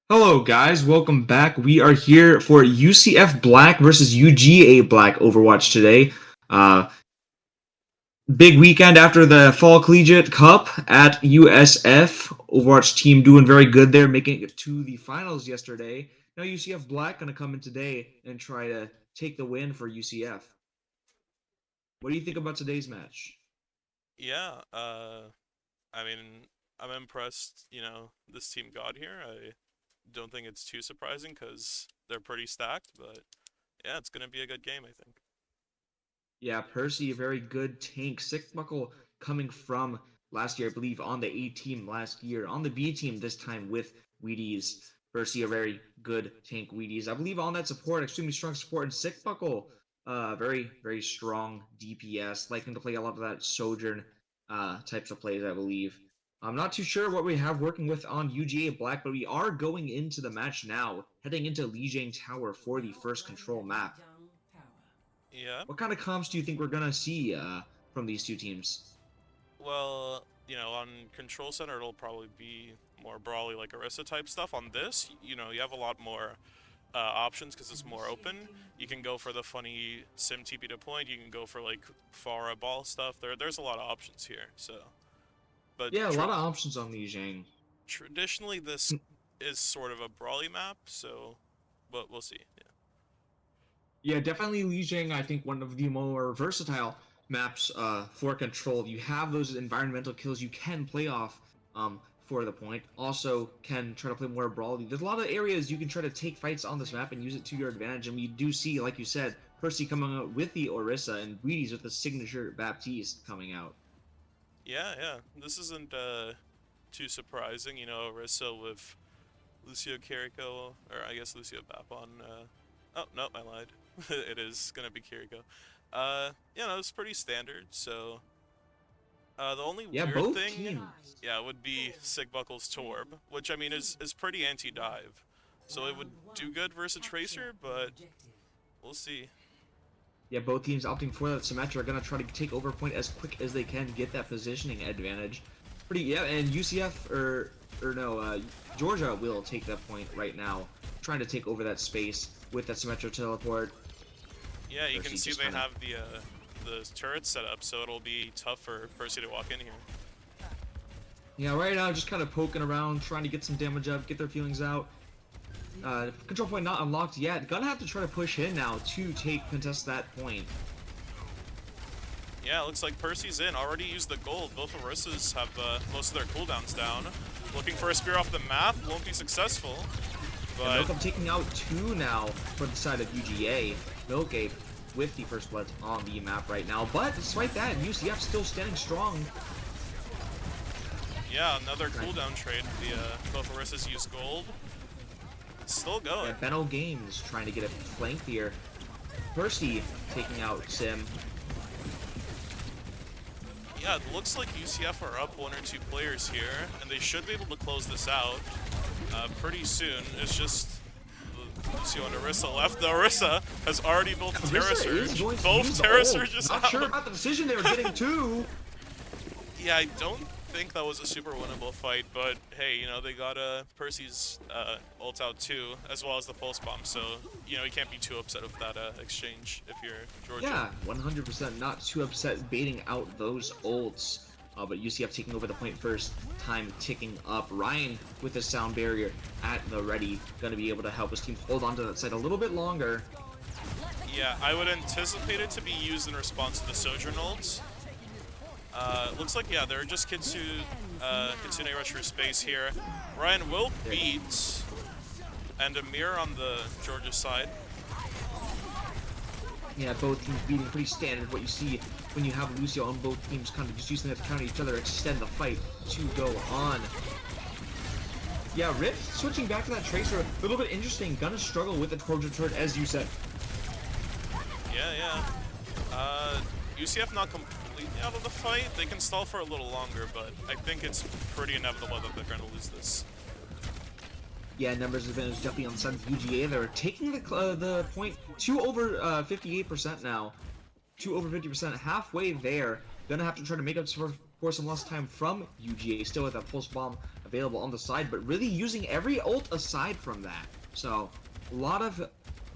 Hello, guys. Welcome back. We are here for UCF Black versus UGA Black Overwatch today. Uh, Big weekend after the Fall Collegiate Cup at USF. Overwatch team doing very good there, making it to the finals yesterday. Now UCF Black going to come in today and try to take the win for UCF. What do you think about today's match? Yeah, I mean, I'm impressed, this team got here. I don't think it's too surprising because they're pretty stacked, but yeah, it's gonna be a good game, I think. Yeah, Percy, a very good tank. Sick buckle coming from last year, I believe, on the A team last year. On the B team this time with Wheaties. Percy, a very good tank Wheaties. I believe on that support, extremely strong support. And Sick buckle, very, very strong DPS. Liking to play a lot of that Sojourn types of plays, I believe. I'm not too sure what we have working with on UGA Black, but we are going into the match now, heading into Lijiang Tower for the first control map. Yeah, What kind of comps do you think we're gonna see from these two teams? well, on Control Center, it'll probably be more brawly like Orisa type stuff. On this, you have a lot more options because it's more open. You can go for the funny sim TP to point. You can go for like Pharah ball stuff. There's a lot of options here. So, but Yeah, a lot of options on Lijiang. traditionally this is sort of a brawly map, so but we'll see. Yeah. Yeah, definitely Lijiang. I think one of the more versatile maps for control. You have those environmental kills you can play off for the point. Also, can try to play more brawly. There's a lot of areas you can try to take fights on this map and use it to your advantage. And we do see, like you said, Percy coming out with the Orisa and Greedy's with the signature Baptiste coming out. Yeah, yeah. This isn't too surprising, Orisa with Lucio Kiriko, or I guess Lucio Bapon. Oh no, I lied. It is gonna be Kiriko. It's pretty standard. So the only Yeah, weird both thing, teams. yeah, would be Sigbuckle's Torb, which I mean is pretty anti-dive. So it would do good versus Tracer, but we'll see. Yeah, both teams opting for that Symmetra are going to try to take over point as quick as they can, get that positioning advantage. Pretty, yeah, and UCF, or no, Georgia will take that point right now, trying to take over that space with that Symmetra teleport. Yeah, you can Percy see just they kind of, have the turrets set up, so it'll be tough for Percy to walk in here. yeah, right now just kind of poking around, trying to get some damage up, get their feelings out. Control point not unlocked yet. Gonna have to try to push in now to contest that point. Yeah, looks like Percy's in. Already used the gold. Both Orisas have most of their cooldowns down. Looking for a spear off the map. Won't be successful. And But Milkup taking out two now for the side of UGA. Milkape with the first blood on the map right now. But despite that, UCF still standing strong. yeah, another cooldown trade. Both Orisas use gold. It's still Yeah, going. Benno Games trying to get it flanked here. Percy taking out Sim. Yeah, it looks like UCF are up one or two players here, and they should be able to close this out pretty soon. It's just Lucio and Orisa left. The Orisa has already built a Terra Orisa is Surge. going to Both use the Terra ult. Surges Not out. sure about the decision they were getting to. Yeah, I don't think that was a super winnable fight, but hey, they got Percy's ult out too, as well as the pulse bomb, so, you can't be too upset with that exchange if you're Georgia. Yeah, 100% not too upset baiting out those ults. But UCF taking over the point first, time ticking up. Ryan with the sound barrier at the ready, going to be able to help his team hold on to that side a little bit longer. Yeah, I would anticipate it to be used in response to the Sojourn ults. Looks like, yeah, they're just Kitsune rush for space here. Ryan will beat and Amir on the Georgia side. Yeah, both teams beating pretty standard. What you see when you have Lucio on both teams kind of just using that to counter each other, extend the fight to go on. Yeah, Rift switching back to that Tracer, a little bit interesting. Gonna struggle with the Trojan turret, as you said. Yeah, yeah. UCF not completely out of the fight. They can stall for a little longer, but I think it's pretty inevitable that they're going to lose this. Yeah, numbers advantage definitely on the side of UGA. They're taking the point to over 58% now. To over 50%, halfway there. Gonna have to try to make up for some lost time from UGA, still with that pulse bomb available on the side, but really using every ult aside from that. So a lot of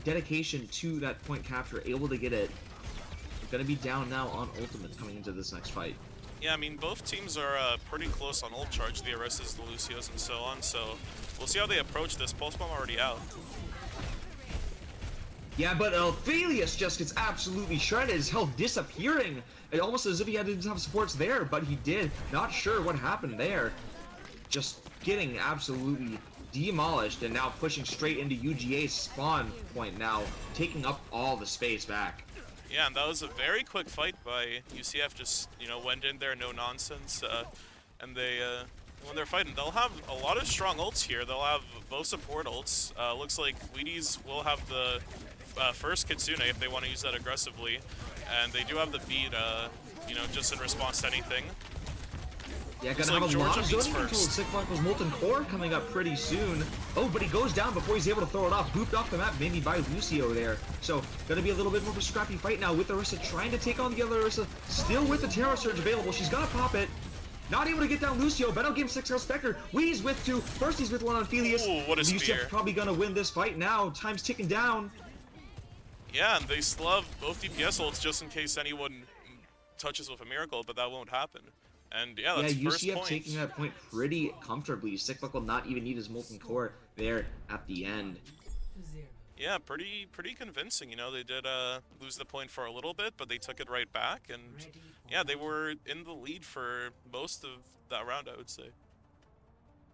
dedication to that point capture, able to get it. Gonna be down now on ultimate coming into this next fight. Yeah, I mean, both teams are pretty close on ult charge, the Aristas, the Lucios, and so on, so we'll see how they approach this. Pulse bomb already out. Yeah, but Aphelios just gets absolutely shredded, his health disappearing. It almost as if he didn't have supports there, but he did. Not sure what happened there. Just getting absolutely demolished, and now pushing straight into UGA's spawn point now, taking up all the space back. Yeah, and that was a very quick fight by UCF, just, you know, went in there, no nonsense, and they, when they're fighting, they'll have a lot of strong ults here. They'll have both support ults. Looks like Wheaties will have the first Kitsune if they want to use that aggressively, and they do have the beat, you know, just in response to anything. Yeah, gonna have a lot of zoning control. Sigmuckle's Molten Core coming up pretty soon. Oh, but he goes down before he's able to throw it off. Booped off the map, maybe by Lucio there. So, gonna be a little bit more of a scrappy fight now with Orisa trying to take on the other Orisa. Still with the Terror Surge available. She's gonna pop it. Not able to get down Lucio. Beto Game 6 out Spectre. Wee's with 2. First he's with 1 on Aphelios. Ooh, what a spear. UCF probably gonna win this fight now. Time's ticking down. Yeah, and they still have both DPS ults just in case anyone touches with a miracle, but that won't happen. And yeah, that's first UCF point. taking that point pretty comfortably. Sickbuck will not even need his Molten Core there at the end. Yeah, pretty convincing. You know, they did lose the point for a little bit, but they took it right back, and yeah, they were in the lead for most of that round, I would say.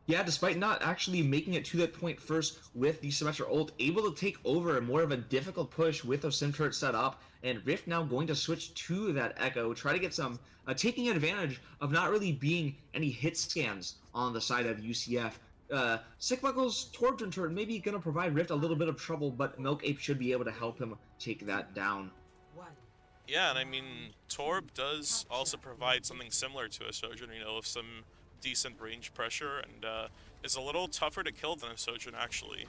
Yeah, despite not actually making it to that point first with the Symmetra ult, able to take over more of a difficult push with those Sim turrets set up, and Rift now going to switch to that Echo, try to get some, taking advantage of not really being any hit scans on the side of UCF. Sickbuckle's Torpton turret maybe gonna provide Rift a little bit of trouble, but Milk Ape should be able to help him take that down. Yeah, and I mean, Torb does also provide something similar to a Sojourn, you know, with some decent range pressure, and is a little tougher to kill than a Sojourn, actually.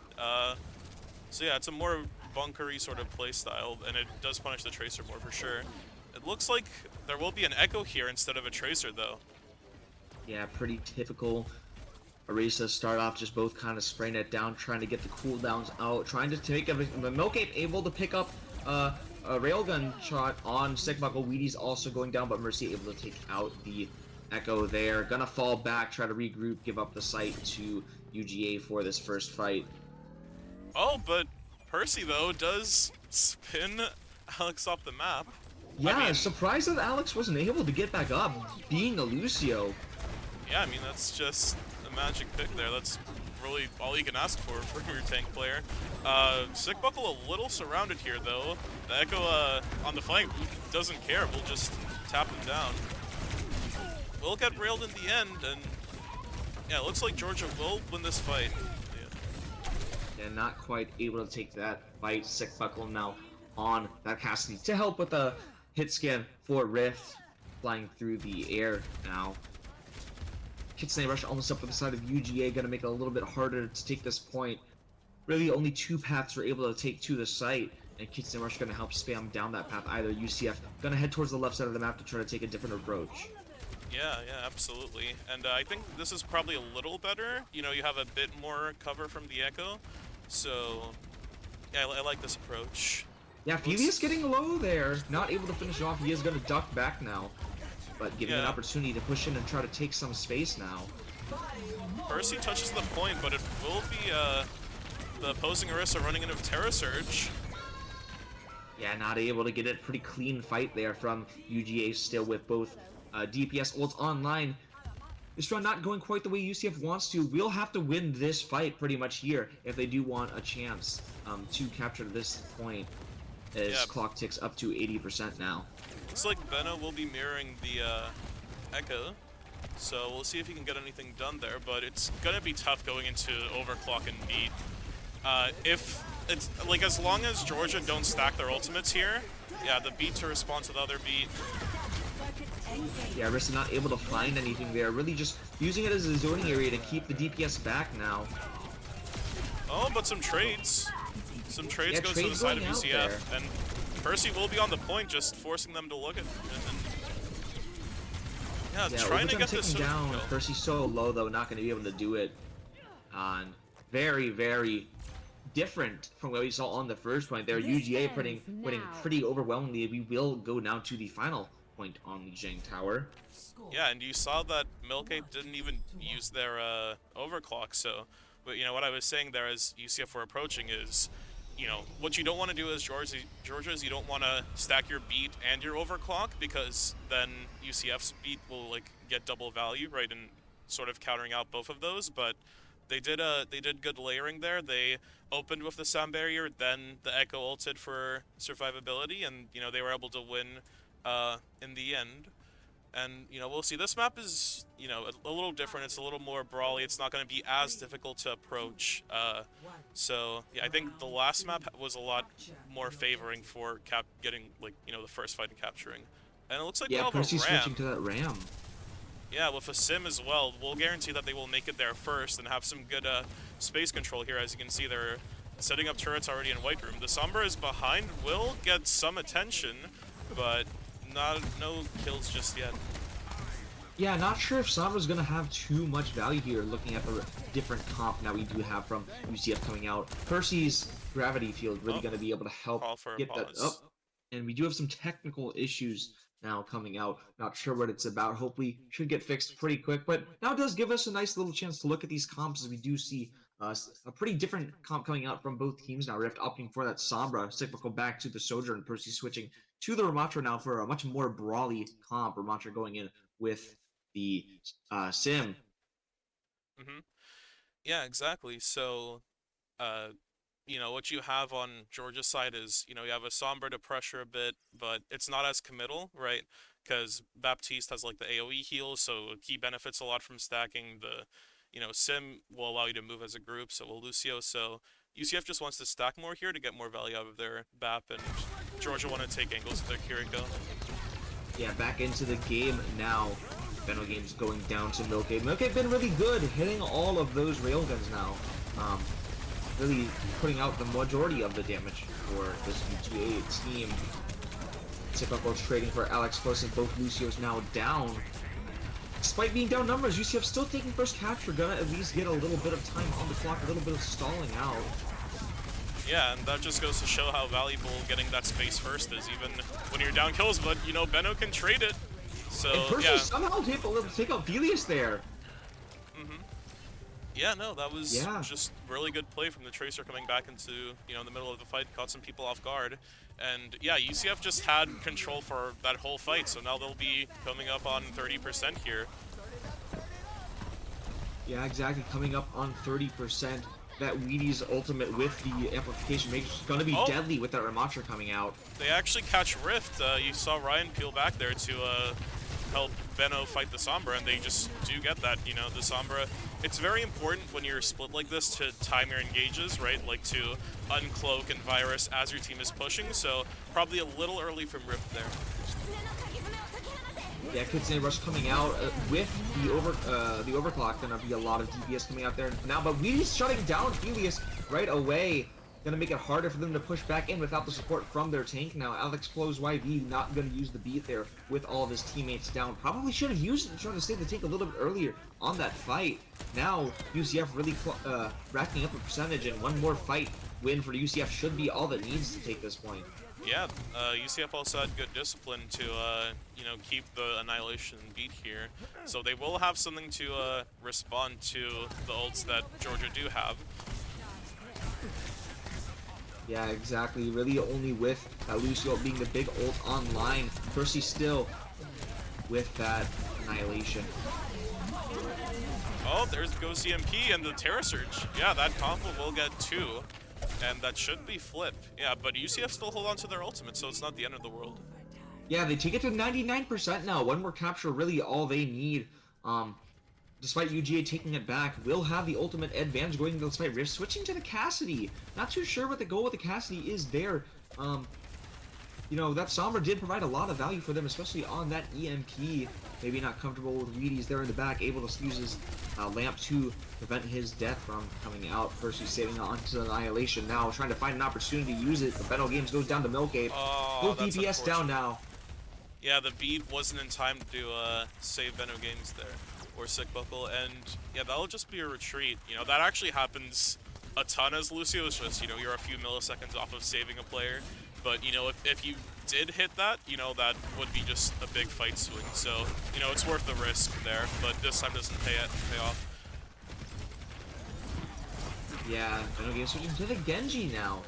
So yeah, it's a more bunkery sort of playstyle, and it does punish the Tracer more for sure. It looks like there will be an Echo here instead of a Tracer, though. Yeah, pretty typical. Orisa start off just both kind of spraying it down, trying to get the cooldowns out, trying to take everything. But Milk Ape able to pick up a railgun shot on Sickbuckle. Wheaties also going down, but Mercy able to take out the Echo there. Gonna fall back, try to regroup, give up the site to UGA for this first fight. Oh, but Percy, though, does spin Alex off the map. Yeah, I mean, surprised that Alex wasn't able to get back up, being a Lucio. Yeah, I mean, that's just a magic pick there. That's really all you can ask for your tank player. Sickbuckle a little surrounded here, though. The Echo on the flank doesn't care. We'll just tap him down. We'll get railed in the end, and yeah, it looks like Georgia will win this fight. And not quite able to take that fight. Sickbuckle now on that Cassidy to help with the hit scan for Rift, flying through the air now. Kitsune Rush almost up for the side of UGA, gonna make it a little bit harder to take this point. Really only 2 paths are able to take to the site, and Kitsune Rush gonna help spam down that path. Either UCF gonna head towards the left side of the map to try to take a different approach. Yeah, absolutely. And I think this is probably a little better. You know, you have a bit more cover from the Echo. So, yeah, I like this approach. Yeah, Aphelios getting low there. Not able to finish it off. He is going to duck back now. But giving an opportunity to push in and try to take some space now. Percy touches the point, but it will be the opposing Orisa running into Terra Surge. Yeah, not able to get it. Pretty clean fight there from UGA, still with both DPS ults online. This round not going quite the way UCF wants to. We'll have to win this fight pretty much here if they do want a chance to capture this point, as clock ticks up to 80% now. Looks like Benno will be mirroring the Echo, so we'll see if he can get anything done there, but it's gonna be tough going into overclock and beat. If it's like, as long as Georgia don't stack their ultimates here, yeah, the beat to respond to the other beat. Yeah, Orisa not able to find anything there. Really just using it as a zoning area to keep the DPS back now. Oh, but some trades. Some trades goes to the side of UCF, and Percy will be on the point, just forcing them to look at him. And Yeah, Yeah, trying to overtime get taking this down. kill. Percy's so low though, not going to be able to do it. On very, very different from what we saw on the first point there. UGA winning pretty overwhelmingly. We will go now to the final point on the Zhang Tower. Yeah, and you saw that Milkape didn't even use their overclock, so but you know what I was saying there as UCF were approaching is, you know, what you don't want to do as Georgia is you don't want to stack your beat and your overclock, because then UCF's beat will like get double value, right, and sort of countering out both of those. But they did good layering there. They opened with the sound barrier, then the Echo ulted for survivability, and you know they were able to win in the end. And, you know, we'll see. This map is, you know, a little different. It's a little more brawly. It's not going to be as difficult to approach. So, yeah, I think the last map was a lot more favoring for getting, like, you know, the first fight and capturing. And it looks like Yeah, we'll have Percy's a ram. switching to that ram. Yeah, with a sim as well. We'll guarantee that they will make it there first and have some good space control here. As you can see, they're setting up turrets already in White Room. The Sombra is behind, will get some attention, but no kills just yet. Yeah, not sure if Sombra's going to have too much value here, looking at the different comp now we do have from UCF coming out. Percy's gravity field really going to be able to help get that up. And we do have some technical issues now coming out. Not sure what it's about. Hopefully should get fixed pretty quick. But now it does give us a nice little chance to look at these comps, as we do see a pretty different comp coming out from both teams now. Rift opting for that Sombra, cyclical back to the Soldier, and Percy switching to the Ramattra now for a much more brawly comp. Ramattra going in with the Sim. Yeah, exactly. So, you know, what you have on Georgia's side is, you know, you have a Sombra to pressure a bit, but it's not as committal, right? Because Baptiste has like the AoE heal, so he benefits a lot from stacking. The, you know, Sim will allow you to move as a group, so will Lucio. So UCF just wants to stack more here to get more value out of their BAP, and Georgia want to take angles with their Kiriko. Yeah, back into the game now. Benno Games going down to Milkape. Milkape been really good, hitting all of those railguns now. Really putting out the majority of the damage for this UGA team. Typical trading for Alex Close, and both Lucio's now down. Despite being down numbers, UCF still taking first capture. Gonna at least get a little bit of time on the clock, a little bit of stalling out. Yeah, and that just goes to show how valuable getting that space first is, even when you're down kills. But, you know, Benno can trade it. So, and Percy yeah. somehow able to take out Velius there. Yeah, no, that was just really good play from the Tracer coming back into, you know, in the middle of the fight, caught some people off guard. And yeah, UCF just had control for that whole fight, so now they'll be coming up on 30% here. Yeah, exactly, coming up on 30%. That Weedy's ultimate with the amplification makes it's going to be deadly with that Ramattra coming out. They actually catch Rift. You saw Ryan peel back there to help Benno fight the Sombra, and they just do get that. You know, the Sombra, it's very important when you're split like this to time your engages, right? Like to uncloak and virus as your team is pushing, so probably a little early from Rift there. Yeah, Kitsune Rush coming out with the overclock. Gonna be a lot of DPS coming out there now, but Weedy's shutting down Helios right away. Gonna make it harder for them to push back in without the support from their tank now. Alex Close YV not gonna use the beat there with all of his teammates down. Probably should have used it to try to save the tank a little bit earlier on that fight. Now UCF really racking up a percentage, and one more fight win for UCF should be all that needs to take this point. Yeah, UCF also had good discipline to, you know, keep the Annihilation beat here. So they will have something to respond to the ults that Georgia do have. Yeah, exactly. Really only with Lucio being the big ult online. Percy still with that Annihilation. Oh, there goes the MP and the Terra Surge. Yeah, that combo will get 2. And that should be flip. Yeah, but UCF still hold on to their ultimate, so it's not the end of the world. Yeah, they take it to 99% now. One more capture, really all they need. Despite UGA taking it back, will have the ultimate advantage going into this fight. Rift switching to the Cassidy. Not too sure what the goal with the Cassidy is there. You know, that Sombra did provide a lot of value for them, especially on that EMP. Maybe not comfortable with Weedy's there in the back, able to use his lamp to prevent his death from coming out. Percy saving onto the Annihilation now, trying to find an opportunity to use it. But Benno Games goes down to Milkape. Oh, Both DPS down now. Yeah, the beat wasn't in time to save Venom Games there, or Sick Buckle, and yeah, that'll just be a retreat. You know, that actually happens a ton as Lucio. It's just, you know, you're a few milliseconds off of saving a player, but, you know, if you did hit that, you know, that would be just a big fight swing, so, you know, it's worth the risk there, but this time doesn't pay off. Yeah, Venom Games switching to the Genji now.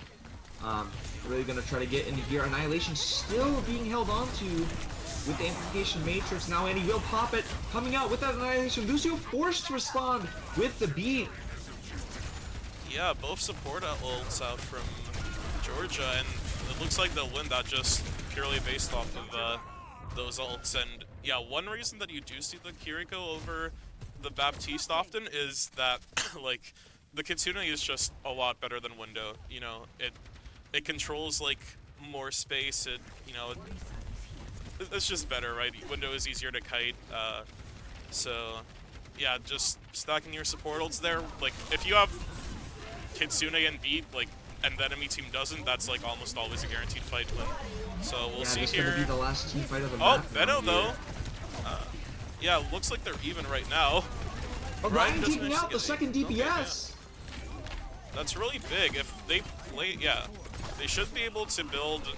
Really gonna try to get into here. Annihilation still being held on to with the Amplification Matrix now, and he will pop it. Coming out with that Annihilation. Lucio forced to respond with the beat. Yeah, both support ults out from Georgia, and it looks like they'll win that just purely based off of those ults. And yeah, one reason that you do see the Kiriko over the Baptiste often is that, like, the Kitsune is just a lot better than Window. You know, it controls, like, more space, you know, it's just better, right? Window is easier to kite, so yeah, just stacking your support ults there. Like, if you have Kitsune and beat, like, and the enemy team doesn't, that's like almost always a guaranteed fight win. So we'll see this here. Gonna be the last team fight of the Oh, map Benno though. Yeah, looks like they're even right now. Orion taking out the second DPS. Okay, yeah. That's really big. If they play, yeah, they should be able to build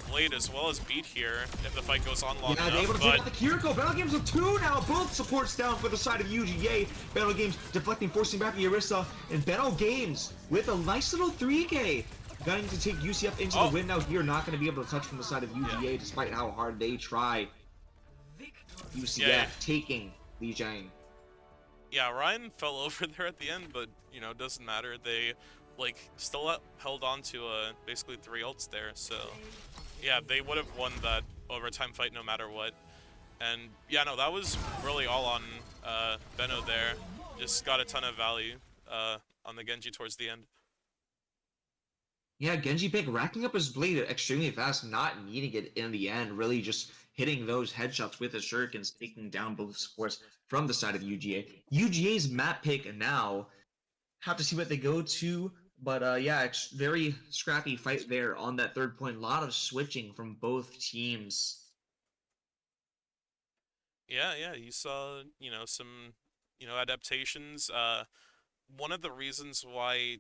Blade as well as beat here if the fight goes on long enough. They're able to take out the Kiriko. Battle Games with 2 now. Both supports down for the side of UGA. Battle Games deflecting, forcing back the Orisa. And Battle Games with a nice little 3K. Going to take UCF into the win now here. Not going to be able to touch from the side of UGA despite how hard they try. UCF taking Li Jiang. Yeah, Ryan fell over there at the end, but, you know, it doesn't matter. They, like, still held on to basically 3 ults there, so yeah, they would have won that overtime fight no matter what. And yeah, no, that was really all on Benno there. Just got a ton of value on the Genji towards the end. Yeah, Genji Big racking up his blade extremely fast, not needing it in the end, really just hitting those headshots with his shurikens, taking down both supports from the side of UGA. UGA's map pick now, have to see what they go to, but yeah, very scrappy fight there on that third point. A lot of switching from both teams. Yeah, yeah, you saw, you know, some, you know, adaptations. One of the reasons why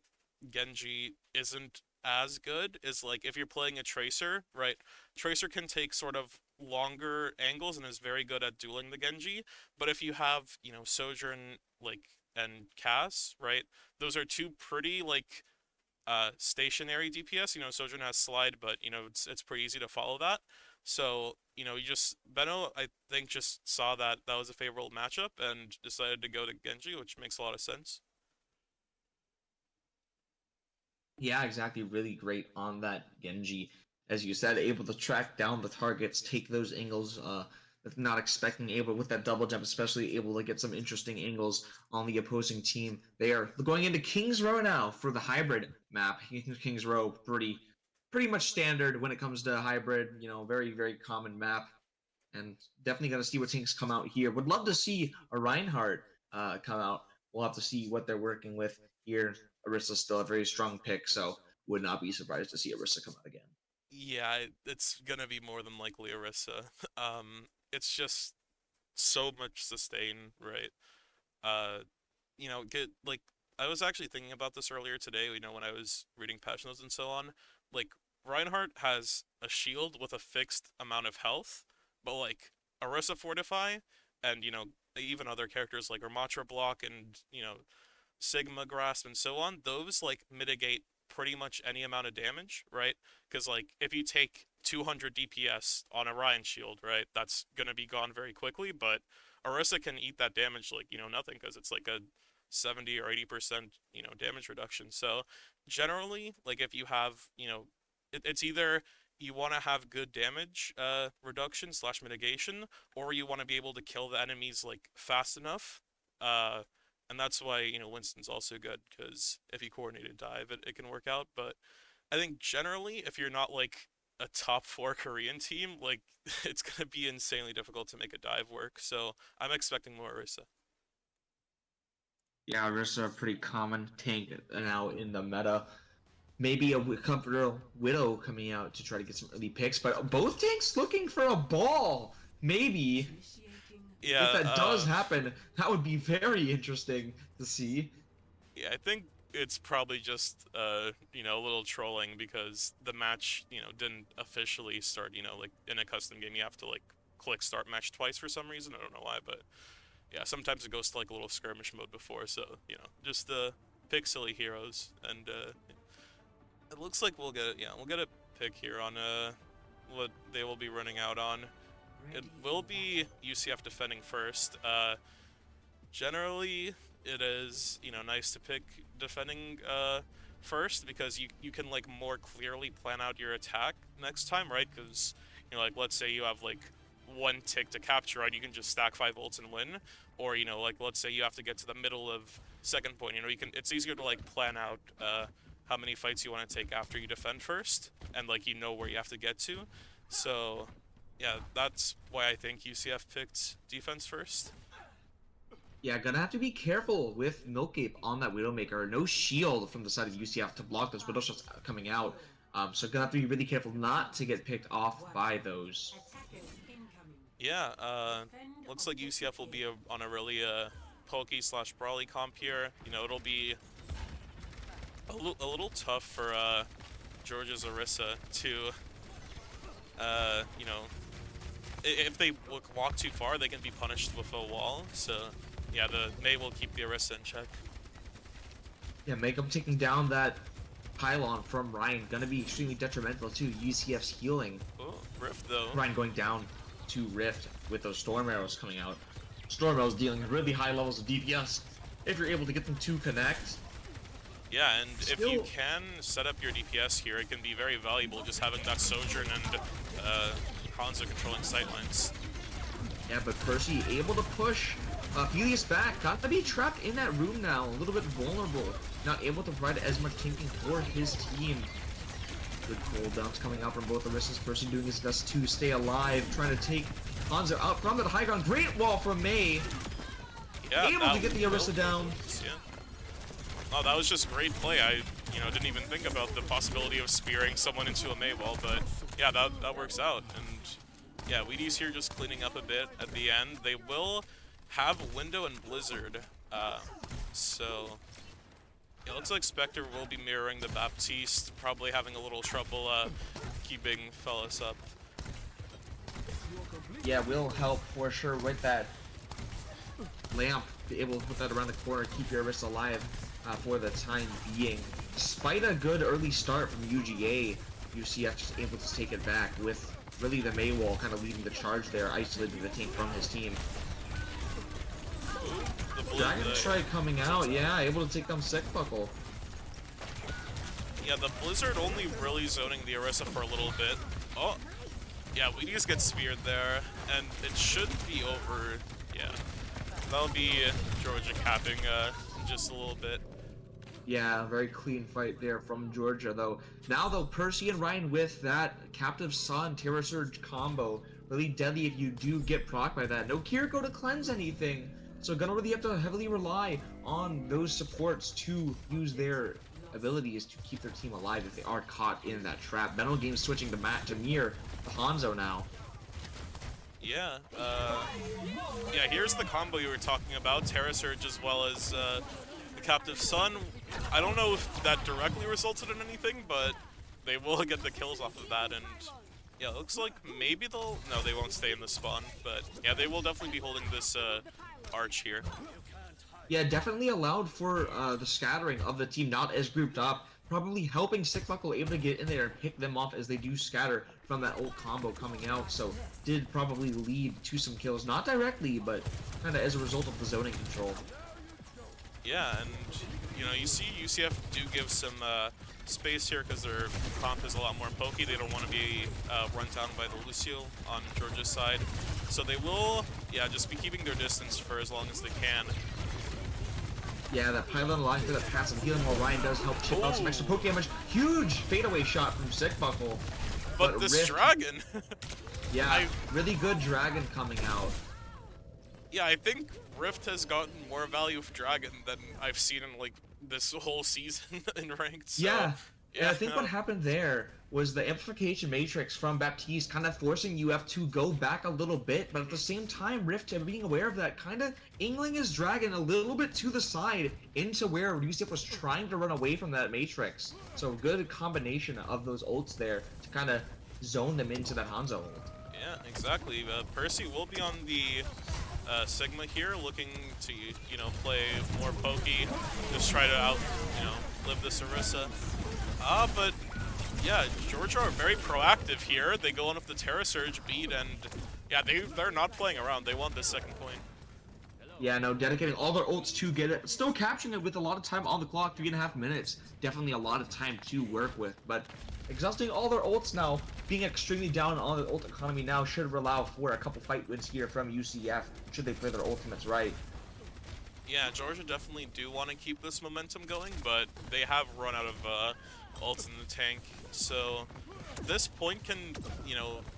Genji isn't as good is, like, if you're playing a Tracer, right? Tracer can take sort of longer angles and is very good at dueling the Genji, but if you have, you know, Sojourn, like, and Cass, right? Those are two pretty, like, stationary DPS. You know, Sojourn has slide, but, you know, it's pretty easy to follow that. So, you know, Benno, I think, just saw that that was a favorable matchup and decided to go to Genji, which makes a lot of sense. Yeah, exactly. Really great on that Genji. As you said, able to track down the targets, take those angles, not expecting, able with that double jump, especially able to get some interesting angles on the opposing team. They are going into King's Row now for the hybrid map. King's Row, pretty much standard when it comes to hybrid, you know, very, very common map. And definitely going to see what things come out here. Would love to see a Reinhardt come out. We'll have to see what they're working with here. Orisa's still a very strong pick, so would not be surprised to see Orisa come out again. Yeah, it's gonna be more than likely Orisa. It's just so much sustain, right? Uh, you know, get like I was actually thinking about this earlier today, you know, when I was reading patch notes and so on. Like, Reinhardt has a shield with a fixed amount of health, but, like, Orisa Fortify and, you know, even other characters like Ramatra Block and, you know, Sigma Grasp and so on, those, like, mitigate pretty much any amount of damage, right? Because, like, if you take 200 DPS on a Ryan shield, right, that's gonna be gone very quickly, but Orisa can eat that damage like, you know, nothing, because it's like a 70 or 80%, you know, damage reduction. So generally, like, if you have, you know, it's either you want to have good damage reduction slash mitigation, or you want to be able to kill the enemies, like, fast enough. Uh, and that's why, you know, Winston's also good, because if you coordinate a dive, it can work out. But I think generally, if you're not, like, a top 4 Korean team, like, it's gonna be insanely difficult to make a dive work. So I'm expecting more Orisa. Yeah, Orisa, a pretty common tank now in the meta. maybe a Comforter Widow coming out to try to get some early picks, but both tanks looking for a ball. Maybe if Yeah, that does happen, that would be very interesting to see. yeah, I think it's probably just you know, a little trolling because the match, you know, didn't officially start, you know, like in a custom game you have to like click start match twice for some reason. I don't know why, but yeah, sometimes it goes to like a little skirmish mode before, so, you know, just pick silly heroes and it looks like we'll get a pick here on what they will be running out on. It will be UCF defending first. Generally, it is, you know, nice to pick defending first because you can like more clearly plan out your attack next time, right? Because, you know, like let's say you have like one tick to capture, right? You can just stack 5 ults and win, or, you know, like let's say you have to get to the middle of second point. You know, it's easier to like plan out how many fights you want to take after you defend first, and like you know where you have to get to. So yeah, that's why I think UCF picked defense first. Yeah, gonna have to be careful with Milkape on that Widowmaker. No shield from the side of UCF to block those Widow shots coming out. So gonna have to be really careful not to get picked off by those. Yeah, looks like UCF will be on a really pokey slash brawly comp here. You know, it'll be a little tough for Georgia's Orisa to, you know, if they walk too far, they can be punished with a wall. So yeah, the May will keep the Orisa in check. Yeah, Makeup taking down that pylon from Ryan, gonna be extremely detrimental to UCF's healing. Oh, Rift though. Ryan going down to Rift with those Storm Arrows coming out. Storm Arrows dealing really high levels of DPS if you're able to get them to connect. Yeah, and if you can set up your DPS here, it can be very valuable just having that Sojourn and Hanzo controlling sightlines. Yeah, but Percy able to push Helios back. Got to be trapped in that room now, a little bit vulnerable. Not able to provide as much tanking for his team. Good cooldowns coming out from both Orisas. Percy doing his best to stay alive, trying to take Hanzo out from the high ground. Great wall from May. Yeah, able to get the Orisa down. Yeah. Oh, that was just great play. I, you know, didn't even think about the possibility of spearing someone into a May wall, but yeah, that works out. And yeah, Weedy's here just cleaning up a bit at the end. They will have Window and Blizzard, so yeah, looks like Spectre will be mirroring the Baptiste, probably having a little trouble keeping Fellas up. Yeah, will help for sure with that lamp. Be able to put that around the corner, keep your Orisa alive for the time being. Despite a good early start from UGA, UCF just able to take it back with really the May wall kind of leading the charge there, isolating the tank from his team. Dragon Strike coming out, yeah, able to take down Sickbuckle. Yeah, the Blizzard only really zoning the Orisa for a little bit. Oh, yeah, we just get speared there, and it should be over. Yeah, that'll be Georgia capping in just a little bit. Yeah, very clean fight there from Georgia, though. Now, though, Percy and Ryan with that Captive Sun Terror Surge combo. Really deadly if you do get proc by that. No Kiriko to cleanse anything. So gonna really have to heavily rely on those supports to use their abilities to keep their team alive if they are caught in that trap. Mental Game switching to mirror the Hanzo now. Yeah, yeah, here's the combo you were talking about, Terra Surge as well as the Captive Sun. I don't know if that directly resulted in anything, but they will get the kills off of that, and yeah, it looks like maybe no, they won't stay in the spawn, but yeah, they will definitely be holding this arch here. Yeah, definitely allowed for the scattering of the team, not as grouped up. Probably helping Sickbuckle able to get in there and pick them off as they do scatter from that old combo coming out. So did probably lead to some kills, not directly, but kind of as a result of the zoning control. Yeah, and you know, you see UCF do give some space here because their comp is a lot more pokey. They don't want to be run down by the Lucio on Georgia's side. So they will, yeah, just be keeping their distance for as long as they can. Yeah, that pylon alive for that passive healing while Ryan does help chip out some extra poke damage. Huge fadeaway shot from Sickbuckle. But this Rift, dragon! yeah, really good dragon coming out. Yeah, I think Rift has gotten more value of dragon than I've seen in like this whole season in ranked. So, yeah, And Yeah, I think what happened there was the amplification matrix from Baptiste kind of forcing UF to go back a little bit, but at the same time, Rift being aware of that, kind of angling his dragon a little bit to the side into where UCF was trying to run away from that matrix. So good combination of those ults there to kind of zone them into that Hanzo ult. Yeah, exactly. Percy will be on the Sigma here, looking to, play more pokey, just try to live this Orisa. But yeah, Georgia are very proactive here. They go on with the Terra Surge beat, and yeah, they're not playing around. They want this second point. Yeah, no, dedicating all their ults to get it. Still capturing it with a lot of time on the clock, 3.5 minutes. Definitely a lot of time to work with, but exhausting all their ults now, being extremely down on the ult economy now should allow for a couple fight wins here from UCF, should they play their ultimates right. Yeah, Georgia definitely do want to keep this momentum going, but they have run out of ults in the tank, so this point can,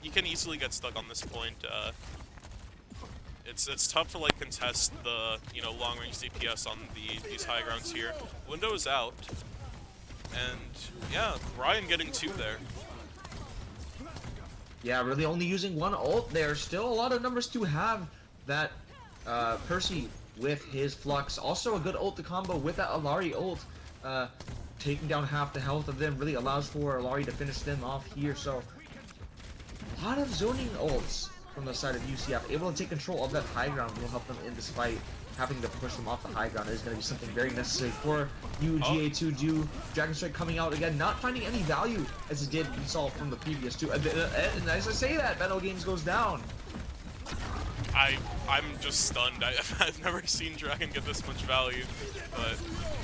you can easily get stuck on this point. It's tough to like contest the long range DPS on these high grounds here. Window's out, and yeah, Ryan getting 2 there. Yeah, really only using one ult there. Still a lot of numbers to have. That Percy with his Flux, also a good ult to combo with that Alari ult. Taking down half the health of them really allows for Alari to finish them off here. So a lot of zoning ults from the side of UCF. Able to take control of that high ground will help them in this fight. Having to push them off the high ground is going to be something very necessary for UGA to do. Dragon Strike coming out again, not finding any value as it did we saw from the previous two. And as I say that, Battle Games goes down. I'm just stunned. I've never seen Dragon get this much value, but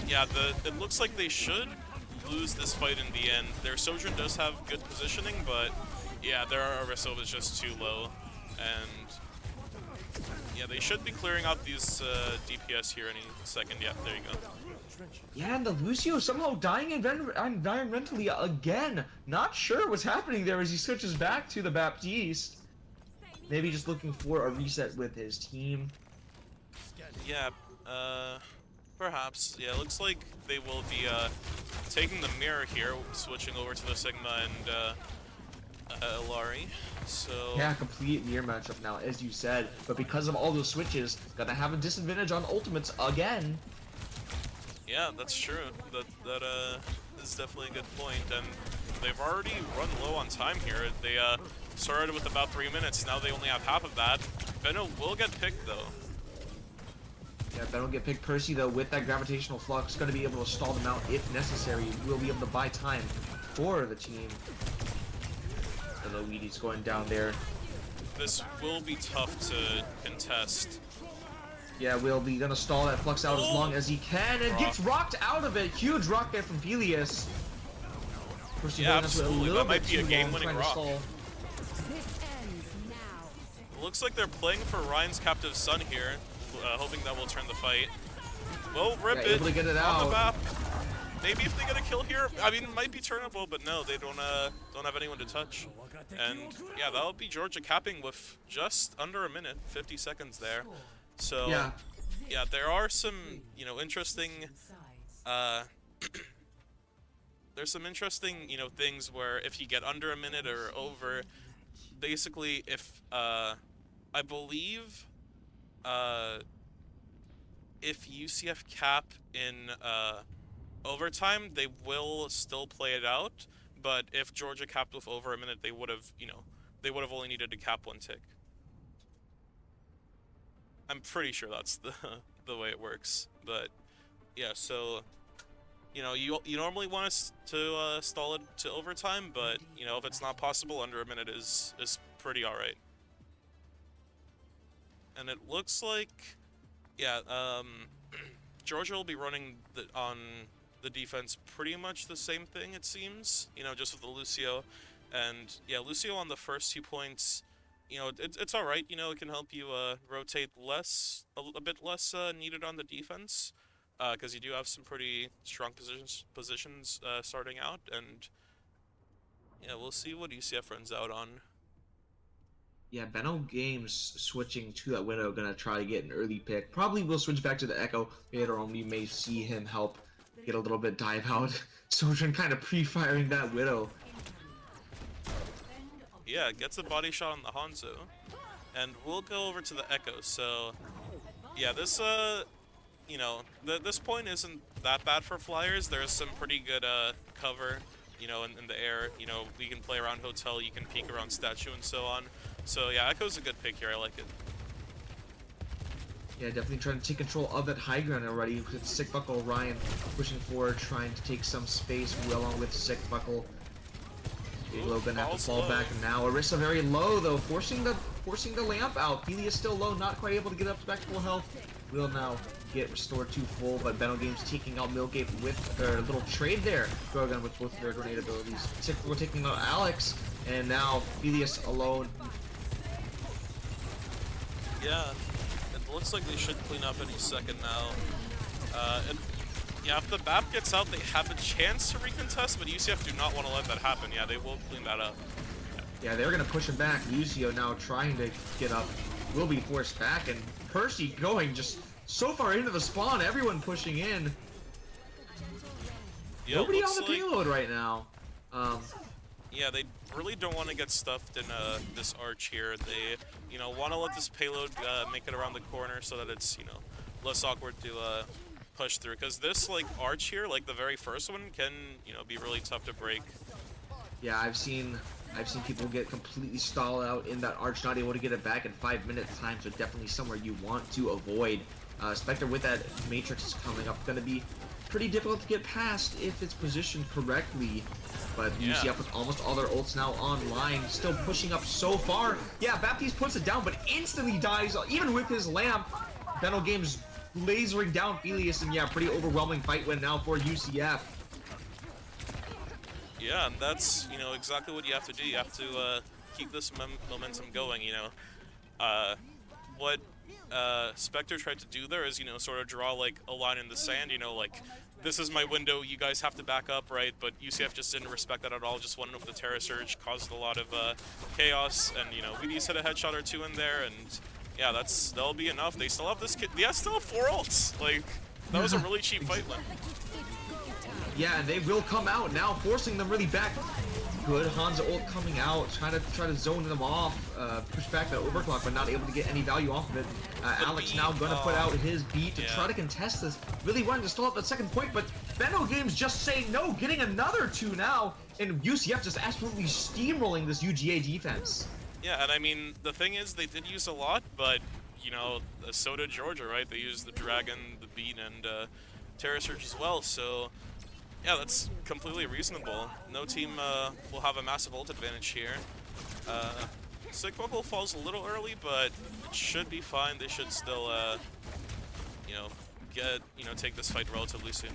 yeah, it looks like they should lose this fight in the end. Their Sojourn does have good positioning, but yeah, their Orisa is just too low, and yeah, they should be clearing out these DPS here any second. Yeah, there you go. Yeah, and the Lucio somehow dying environmentally again. Not sure what's happening there as he switches back to the Baptiste. Maybe just looking for a reset with his team. Yeah, perhaps. Yeah, it looks like they will be taking the mirror here, switching over to the Sigma and Ilari. So yeah, complete mirror matchup now, as you said. But because of all those switches, gonna have a disadvantage on ultimates again. Yeah, that's true. That is definitely a good point, and they've already run low on time here. They started with about 3 minutes. Now they only have half of that. Benno will get picked though. Yeah, Ben will get picked. Percy, though, with that gravitational flux, going to be able to stall them out if necessary. Will be able to buy time for the team. And the Weedy's going down there. This will be tough to contest. Yeah, will be going to stall that flux out as long as he can, and gets rocked out of it. Huge rock there from Velius. Percy yeah, absolutely. That might be a game-winning rock. It looks like they're playing for Ryan's captive son here, hoping that will turn the fight. Well, rip it, able to get it on out. the map. Maybe if they get a kill here, I mean, it might be turnable, but no, they don't have anyone to touch. And yeah, that'll be Georgia capping with just under a minute, 50 seconds there. So yeah, there are some, interesting, there's some interesting, things where if you get under a minute or over, basically if, I believe, if UCF cap in, overtime, they will still play it out, but if Georgia capped with over a minute, they would have, they would have only needed to cap 1 tick. I'm pretty sure that's the way it works, but yeah, so you normally want us to stall it to overtime, but if it's not possible, under a minute is pretty all right. And it looks like Georgia will be running on the defense pretty much the same thing, it seems, just with the Lucio. And yeah, Lucio on the first 2 points, it's all right. It can help you rotate a bit less needed on the defense, because you do have some pretty strong positions starting out. And yeah, we'll see what UCF runs out on. Yeah, Benno Games switching to that window, gonna try to get an early pick. Probably will switch back to the Echo later on. We may see him help get a little bit dive out. Sojourn kind of pre-firing that Widow. Yeah, gets a body shot on the Hanzo. And we'll go over to the Echo. So, yeah, this, you know, this point isn't that bad for Flyers. There's some pretty good cover, you know, in the air. You know, we can play around Hotel, you can peek around Statue and so on. So, yeah, Echo's a good pick here. I like it. Yeah, definitely trying to take control of that high ground already. With Sick Buckle, Ryan pushing forward, trying to take some space along with Sick Buckle. Low gonna have to fall back now. Orisa very low though, forcing the lamp out. Felia still low, not quite able to get up back to full health. Will now get restored to full, but Benno Games taking out Milgate with a little trade there. Grogan with both of their grenade abilities. We're taking out Alex, and now Felius alone. Yeah, it looks like they should clean up any second now. And yeah, if the BAP gets out, they have a chance to recontest, but UCF do not want to let that happen. Yeah, they will clean that up. Yeah, they're going to push him back. Lucio now trying to get up. Will be forced back, and Percy going just so far into the spawn. Everyone pushing in. Yeah, nobody on the payload right now. Yeah, they really don't want to get stuffed in this arch here. They, you know, want to let this payload make it around the corner so that it's, you know, less awkward to push through. Because this, like, arch here, like the very first one, can, you know, be really tough to break. Yeah, I've seen people get completely stalled out in that arch, not able to get it back in 5 minutes time. So definitely somewhere you want to avoid. Spectre with that Matrix coming up, gonna be pretty difficult to get past if it's positioned correctly. But yeah. UCF with almost all their ults now online, still pushing up so far. Yeah, Baptiste puts it down, but instantly dies, even with his lamp. Benno Games lasering down Felius, and yeah, pretty overwhelming fight win now for UCF. Yeah, and that's, you know, exactly what you have to do. You have to keep this momentum going, you know. What Spectre tried to do there is, you know, sort of draw, like, a line in the sand, you know, like, this is my window, you guys have to back up, right? But UCF just didn't respect that at all, just went in with the Terra Surge, caused a lot of chaos, and, you know, we just hit a headshot or two in there, and yeah, that'll be enough. They still have this kid, they still have 4 ults, like, that was a really cheap fight win. Yeah, and they will come out now, forcing them really back. Good Hanzo ult coming out, try to zone them off, push back that overclock, but not able to get any value off of it. Alex now gonna put out his beat to try to contest this. Really wanting to stall up that second point, but Benno Games just saying no, getting another 2 now, and UCF just absolutely steamrolling this UGA defense. Yeah, and I mean, the thing is, they did use a lot, but, you know, so did Georgia, right? They used the Dragon, the Beat, and Terra Surge as well, so yeah, that's completely reasonable. No team will have a massive ult advantage here. Sick Buckle falls a little early, but it should be fine. They should still, you know, take this fight relatively soon.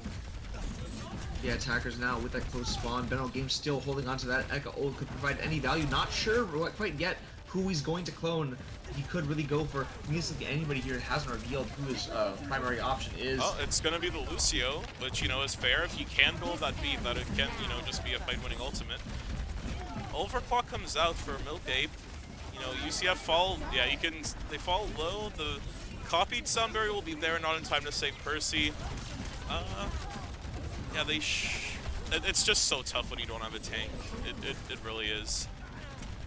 Yeah, attackers now with that close spawn. Benno Games still holding on to that. Echo ult could provide any value. Not sure quite yet who he's going to clone. He could really go for, basically anybody here hasn't revealed who his primary option is. Oh, it's going to be the Lucio, which, you know, is fair if you can build that beat, that it can, you know, just be a fight-winning ultimate. Overclock comes out for Milkape. You know, UCF fall, yeah, they fall low. The copied Sunbury will be there not in time to save Percy. Yeah, it's just so tough when you don't have a tank. It really is.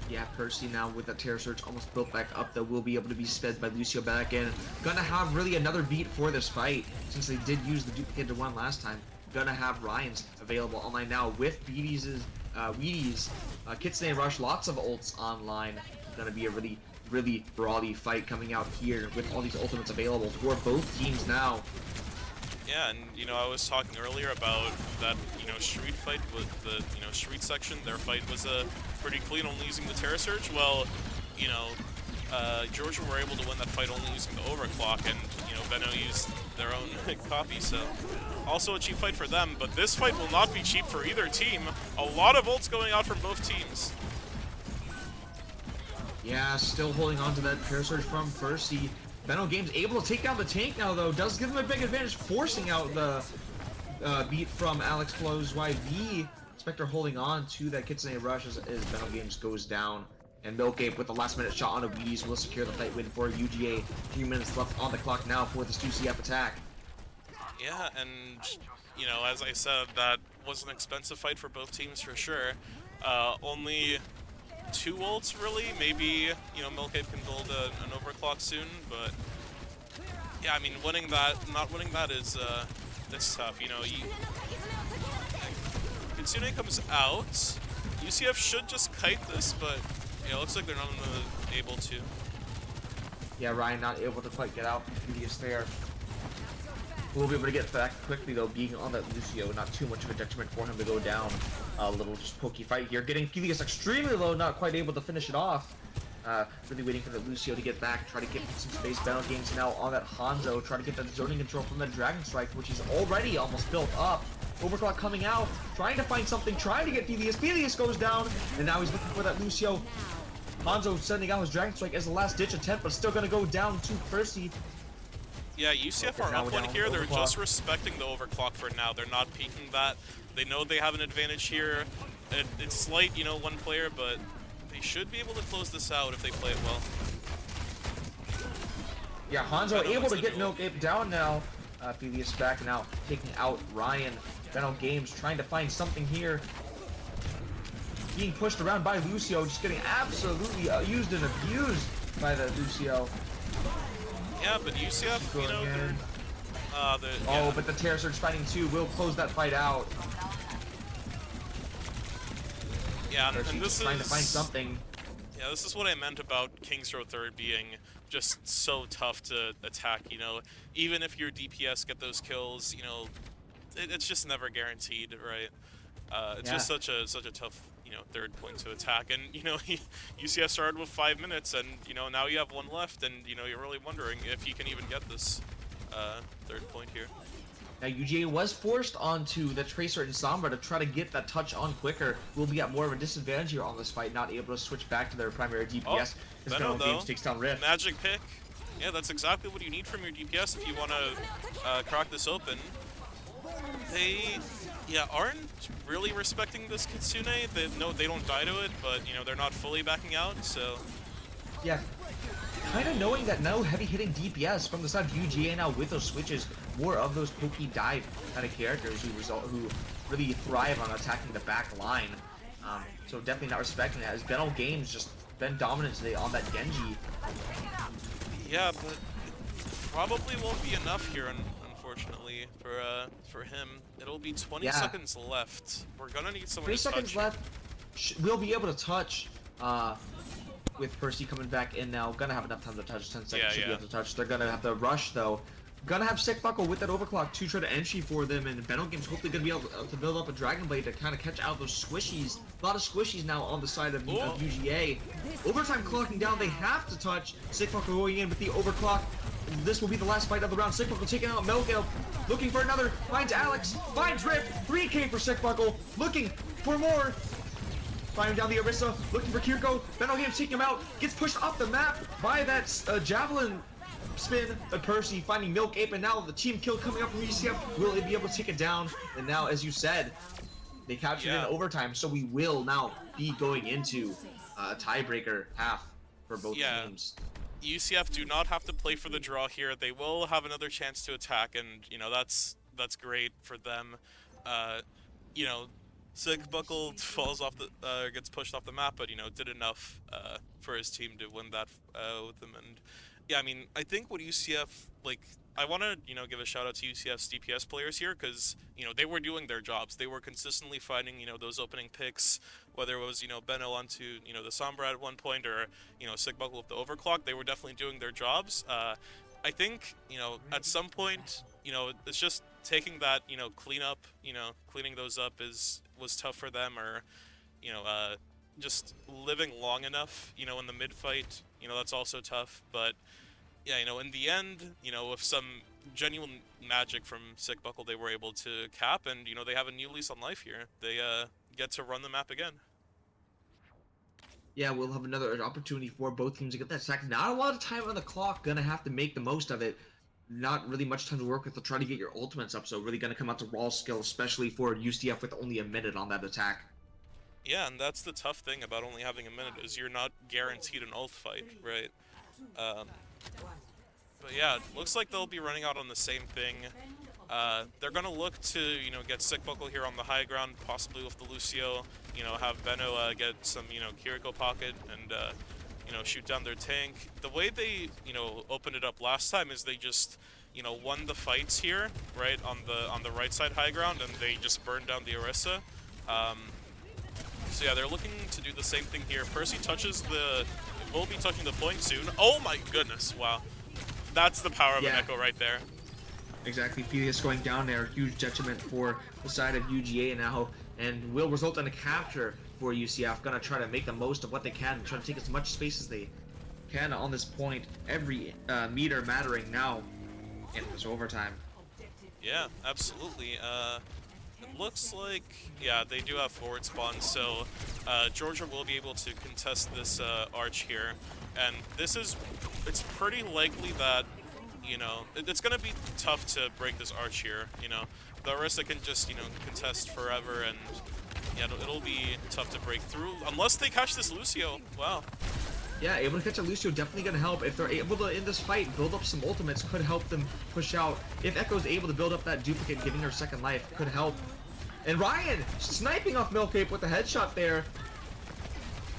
Yeah, Percy now with that Terror Surge almost built back up, that will be able to be sped by Lucio back in. Gonna have really another beat for this fight, since they did use the duplicate to 1 last time. Gonna have Ryan's available online now with Wheaties, Kitsune Rush, lots of ults online. Gonna be a really brawly fight coming out here with all these ultimates available for both teams now. Yeah, and, you know, I was talking earlier about that, you know, street fight with the, you know, street section. Their fight was pretty clean, only using the Terra Surge. Well, you know, Georgia were able to win that fight only using the overclock, and, you know, Benno used their own copy, so also a cheap fight for them. But this fight will not be cheap for either team. A lot of ults going out from both teams. Yeah, still holding on to that Terror Surge from Percy. Benno Games able to take down the tank now, though. Does give him a big advantage, forcing out the beat from Alex Flows YV. Spectre holding on to that Kitsune Rush as Benno Games goes down. And Milkape with the last-minute shot on a Wheaties will secure the fight win for UGA. 3 minutes left on the clock now for this UCF attack. Yeah, and you know, as I said, that was an expensive fight for both teams for sure. Only 2 ults really. Maybe, you know, Milkape can build an overclock soon, but yeah, I mean, winning that, not winning that is it's tough. You know, Kitsune comes out. UCF should just kite this, but yeah, it looks like they're not able to. Yeah, Ryan not able to quite get out. Previous there. We'll be able to get back quickly though, being on that Lucio. Not too much of a detriment for him to go down. A little just pokey fight here. Getting Helios extremely low, not quite able to finish it off. Really waiting for the Lucio to get back, try to get some space. Battle Games now on that Hanzo, try to get that zoning control from the Dragon Strike, which is already almost built up. Overclock coming out, trying to find something, trying to get Helios. Helios goes down, and now he's looking for that Lucio. Hanzo sending out his Dragon Strike as a last ditch attempt, but still gonna go down to Percy. Yeah, UCF are up one here. They're just respecting the overclock for now. They're not peeking that. They know they have an advantage here. It's slight, you know, one player, but they should be able to close this out if they play it well. Yeah, Hanzo able to get Milkape down now. Helios back now, taking out Ryan. Battle Games trying to find something here. Being pushed around by Lucio, just getting absolutely used and abused by the Lucio. Yeah, but UCF, you know, oh, but the Terror Surge fighting too will close that fight out. Yeah, and this is trying to find something. Yeah, this is what I meant about King's Row 3rd being just so tough to attack, you know. Even if your DPS get those kills, you know, it's just never guaranteed, right? It's just such a tough, you know, 3rd point to attack. And, you know, UCF started with 5 minutes, and, you know, now you have 1 left, and, you know, you're really wondering if you can even get this 3rd point here. Now, UGA was forced onto the Tracer and Sombra to try to get that touch on quicker. Will be at more of a disadvantage here on this fight, not able to switch back to their primary DPS. Benno, though, Games takes down Rift. magic pick. Yeah, that's exactly what you need from your DPS if you want to crack this open. They, aren't really respecting this Kitsune. They don't die to it, but, you know, they're not fully backing out, so... Yeah, kind of knowing that no heavy-hitting DPS from the side of UGA now with those switches, more of those pokey dive kind of characters who really thrive on attacking the back line. So definitely not respecting that, as Benno Games just been dominant today on that Genji. Yeah, but it probably won't be enough here, unfortunately, for him. It'll be 20 seconds left. We're gonna need someone to touch. 20 seconds left. We'll be able to touch. With Percy coming back in now, gonna have enough time to touch. 10 seconds should be able to touch. They're gonna have to rush though. Gonna have Sick Buckle with that overclock to try to entry for them, and Benno Games hopefully gonna be able to build up a Dragon Blade to kind of catch out those squishies. A lot of squishies now on the side of UGA. Overtime clocking down, they have to touch. Sick Buckle going in with the overclock. This will be the last fight of the round. Sick Buckle taking out Melgale, looking for another. Finds Alex, finds Rift. 3K for Sick Buckle, looking for more. Firing down the Orisa, looking for Kiriko. Benno Games taking him out, gets pushed off the map by that javelin spin. But Percy finding Milk Ape, and now the team kill coming up from UCF. Will they be able to take it down? And now, as you said, they captured it in overtime, so we will now be going into a tiebreaker half for both teams. UCF do not have to play for the draw here. They will have another chance to attack, and you know that's great for them. You know, Sick Buckle falls off the gets pushed off the map, but you know did enough for his team to win that with them. And yeah, I mean I think what UCF I want to give a shout out to UCF's DPS players here, because they were doing their jobs. They were consistently finding those opening picks, whether it was Benno onto the Sombra at one point, or Sick Buckle with the overclock. They were definitely doing their jobs. I think at some point it's just taking that cleanup, cleaning those up was tough for them, or just living long enough in the mid fight, that's also tough. But yeah, in the end, with some genuine magic from Sick Buckle, they were able to cap, and they have a new lease on life here. They get to run the map again. Yeah, we'll have another opportunity for both teams to get that sack. Not a lot of time on the clock, gonna have to make the most of it. Not really much time to work with to try to get your ultimates up, so really gonna come out to raw skill, especially for UCF with only a minute on that attack. Yeah, and that's the tough thing about only having a minute, is you're not guaranteed an ult fight, right? But yeah, looks like they'll be running out on the same thing. They're gonna look to, you know, get Sick Buckle here on the high ground, possibly with the Lucio. You know, have Benno get some, you know, Kiriko pocket and, you know, shoot down their tank. The way they, you know, opened it up last time is they just, you know, won the fights here, right, on the right side high ground, and they just burned down the Orisa. So yeah, they're looking to do the same thing here. Percy touches will be touching the point soon. Oh my goodness, wow. That's the power of an Echo right there. Exactly, Felius going down there, huge detriment for the side of UGA now, and will result in a capture for UCF. Gonna try to make the most of what they can, try to take as much space as they can on this point. Every meter mattering now in this overtime. Yeah, absolutely. It looks like, yeah, they do have forward spawn, so Georgia will be able to contest this arch here, and it's pretty likely that, you know, it's going to be tough to break this arch here, you know. The Orisa can just, you know, contest forever, and yeah, it'll be tough to break through, unless they catch this Lucio. Wow. Yeah, able to catch a Lucio definitely going to help. If they're able to, in this fight, build up some ultimates, could help them push out. If Echo's able to build up that duplicate, giving her second life, could help. And Ryan, sniping off Milkcape with the headshot there.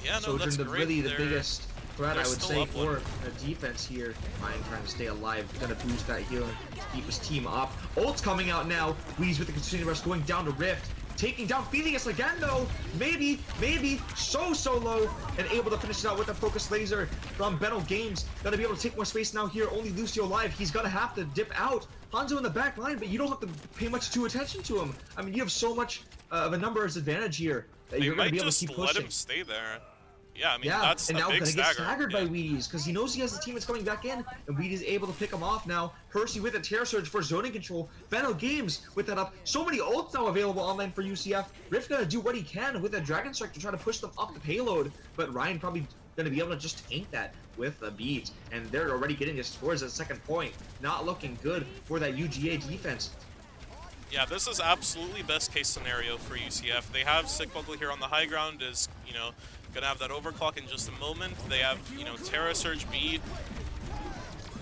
Yeah, no, that's great. Really the biggest threat, I would say, for the defense here. Ryan trying to stay alive, gonna boost that healing, keep his team up. Ult's coming out now. Weeze with the continuing rush going down to Rift. Taking down Phoenix again though. Maybe, so low, and able to finish it out with a focus laser from Benno Games. Gonna be able to take more space now here. Only Lucio alive. He's gonna have to dip out. Hanzo in the back line, but you don't have to pay much attention to him. I mean, you have so much of a numbers advantage here that you're gonna be able to keep pushing. Let him stay there. Yeah, I mean, yeah, that's and a now big gonna get staggered by yeah. Wheaties because he knows he has the team that's coming back in, and Wheaties able to pick him off now. Percy with a Terror Surge for zoning control. Benno Games with that up. So many ults now available online for UCF. Rift gonna do what he can with a Dragon Strike to try to push them off the payload, but Ryan probably gonna be able to just tank that with a beat, and they're already getting the scores at second point. Not looking good for that UGA defense. Yeah, this is absolutely best case scenario for UCF. They have Sick Buckle here on the high ground, is, you know, gonna have that overclock in just a moment. They have, you know, Terra Surge beat.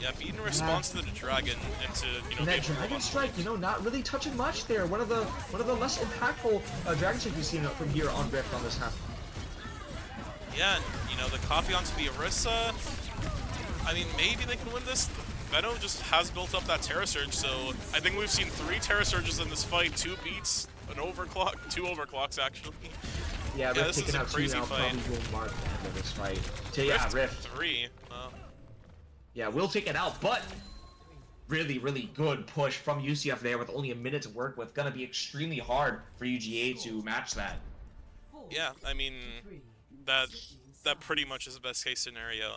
Yeah, beat in response to the Dragon and to, you know, and that Dragon Strike, you know, not really touching much there. One of the less impactful Dragon Strikes we've seen from here on Rift on this half. Yeah, you know, the copy onto the Orisa. I mean, maybe they can win this. Benno just has built up that Terra Surge, so I think we've seen 3 Terra Surges in this fight, 2 beats, an overclock, 2 overclocks actually. Yeah, Rift this is a crazy fight. Probably will mark the end of this fight. Rift 3. Yeah, we'll take it out, but really good push from UCF there with only a minute to work with. Gonna be extremely hard for UGA to match that. Yeah, I mean, that pretty much is the best case scenario.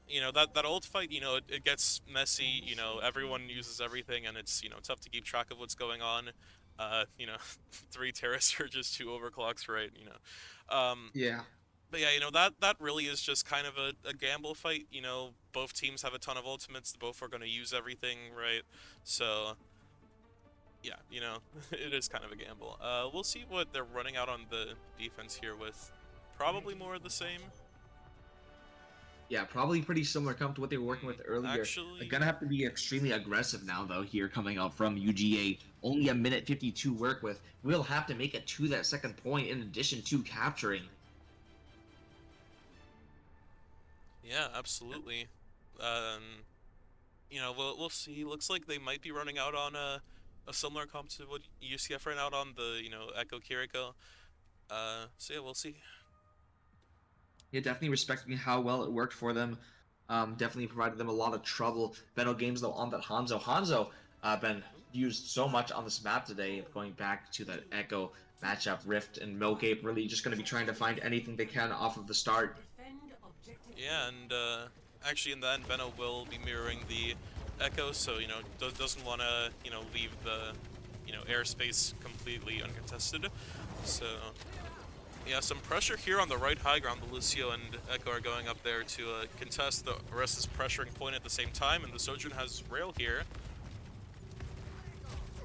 You know, that old fight, you know, it gets messy, you know, everyone uses everything, and it's, you know, tough to keep track of what's going on. You know, 3 Terra Surges, 2 overclocks, right, you know. Yeah. But yeah, you know, that really is just kind of a gamble fight, you know, both teams have a ton of ultimates, both are going to use everything, right, so, yeah, you know, it is kind of a gamble. We'll see what they're running out on the defense here with, probably more of the same. Yeah, probably pretty similar come to what they were working with earlier. Actually, they're gonna have to be extremely aggressive now, though, here coming out from UGA. Only a minute 52 work with. We'll have to make it to that second point in addition to capturing. Yeah, absolutely. You know, we'll see. Looks like they might be running out on a similar comp to what UCF ran out on the, you know, Echo Kiriko. So yeah, we'll see. Yeah, definitely respecting how well it worked for them. Definitely provided them a lot of trouble. Benno Games, though, on that Hanzo. Hanzo been used so much on this map today, going back to that Echo matchup. Rift and Milkcape really just going to be trying to find anything they can off of the start. Yeah, and actually in the end, Benno will be mirroring the Echo, so, you know, doesn't want to, you know, leave the, you know, airspace completely uncontested. So yeah, some pressure here on the right high ground. The Lucio and Echo are going up there to contest. The rest is pressuring point at the same time, and the Sojourn has rail here.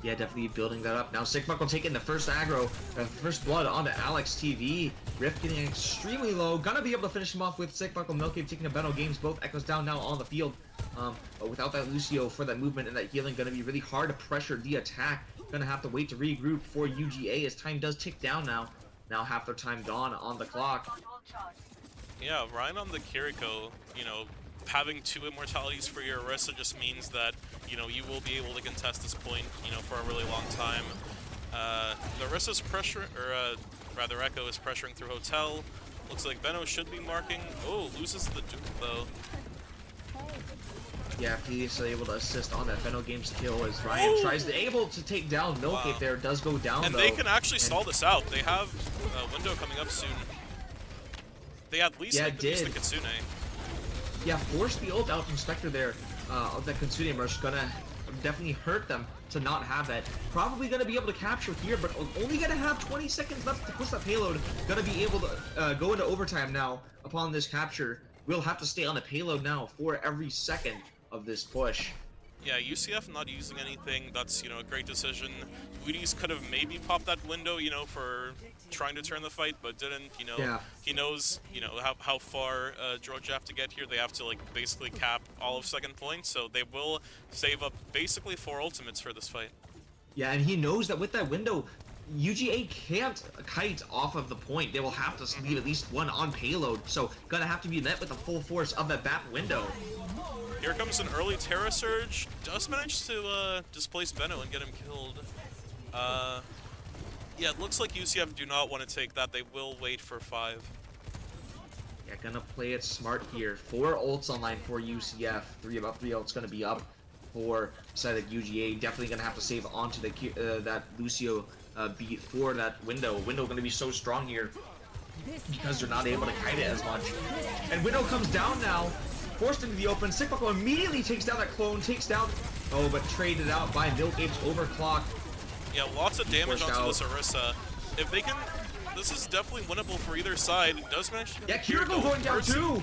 Yeah, definitely building that up. Now Sigmuckle taking the first aggro, first blood onto Alex TV. Rift getting extremely low. Gonna be able to finish him off with Sigmuckle. Milkade taking a battle games. Both Echoes down now on the field. But without that Lucio for that movement and that healing, gonna be really hard to pressure the attack. Gonna have to wait to regroup for UGA as time does tick down now. Now half their time gone on the clock. Yeah, Ryan on the Kiriko, having 2 immortalities for your Orisa just means that, you will be able to contest this point, for a really long time. The Orisa's pressure, or rather Echo is pressuring through Hotel. Looks like Benno should be marking. Oh, loses the Duke though. Yeah, he's able to assist on that Benno Games kill as Ryan tries able to take down Milkade there. Does go down and though. They can actually stall this out. They have a window coming up soon. They at least use the Kitsune. Yeah, force the ult out from Spectre there. That Kitsune rush gonna definitely hurt them to not have that. Probably gonna be able to capture here, but only gonna have 20 seconds left to push that payload. Gonna be able to go into overtime now upon this capture. We'll have to stay on the payload now for every second of this push. Yeah, UCF not using anything, that's, a great decision. Wheaties could have maybe popped that window, for trying to turn the fight, but didn't, Yeah. He knows, how far Georgia have to get here. They have to, basically cap all of second point, so they will save up basically 4 ultimates for this fight. Yeah, and he knows that with that window, UGA can't kite off of the point. They will have to leave at least one on payload, so gonna have to be met with the full force of that BAP window. Here comes an early Terra Surge. Does manage to displace Benno and get him killed. Yeah, it looks like UCF do not want to take that. They will wait for 5. Yeah, gonna play it smart here. 4 ults online for UCF. 3 ults gonna be up for side of UGA. Definitely gonna have to save onto the that Lucio beat for that window. Window gonna be so strong here because they're not able to kite it as much. And Window comes down now. Forced into the open. Sigmuckle immediately takes down that clone, but traded out by Milkade's overclock. Yeah, lots of damage onto this Orisa. If they can, this is definitely winnable for either side. It does manage to Yeah, Kiriko going down too!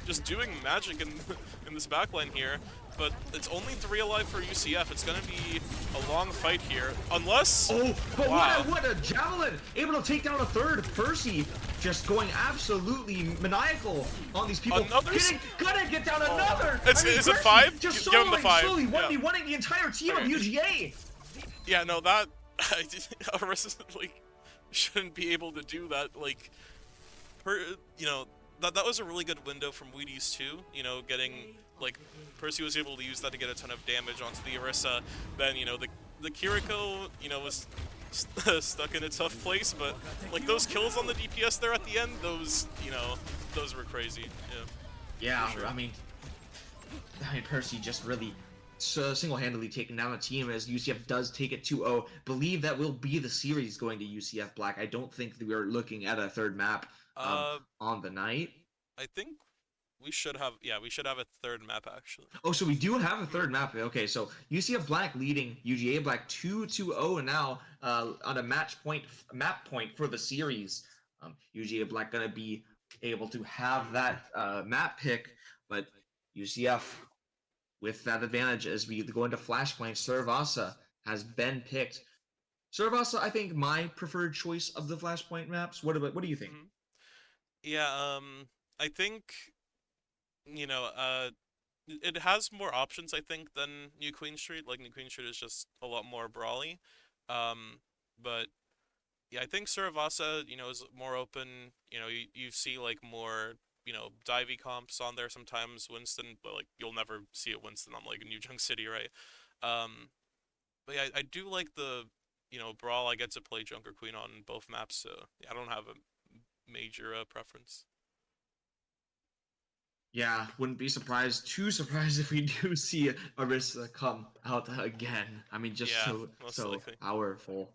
Just doing magic in this backline here, but it's only 3 alive for UCF. It's gonna be a long fight here, unless... Oh, but wow. what a javelin! Able to take down a third. Percy just going absolutely maniacal on these people. Gonna get down another! Is it 5? Just give him the 5. slowly 1v1ing the entire team of UGA! Yeah, no, that... Orisa, shouldn't be able to do that, that was a really good window from Wheaties too, getting, Percy was able to use that to get a ton of damage onto the Orisa. Then, the Kiriko, was stuck in a tough place, but, those kills on the DPS there at the end, those were crazy, Yeah, sure. I mean, Percy just really single-handedly taking down a team as UCF does take it 2-0. Believe that will be the series going to UCF Black. I don't think that we are looking at a third map on the night. I think we should have a third map actually. Oh, so we do have a third map. Okay, so UCF Black leading UGA Black 2-0 now on a map point for the series. UGA Black gonna be able to have that map pick, but UCF with that advantage as we go into Flashpoint. Saravasa has been picked. Saravasa, I think, my preferred choice of the Flashpoint maps. What do you think? Mm-hmm. Yeah, I think, it has more options, I think, than New Queen Street. New Queen Street is just a lot more brawly. But yeah, I think Saravasa, is more open. You see, more, divey comps on there sometimes. Winston, but, you'll never see a Winston on, New Junk City, right? But yeah, I do like the, brawl. I get to play Junker Queen on both maps, so yeah, I don't have a major preference. Yeah, wouldn't be too surprised if we do see Orisa come out again. I mean, just so powerful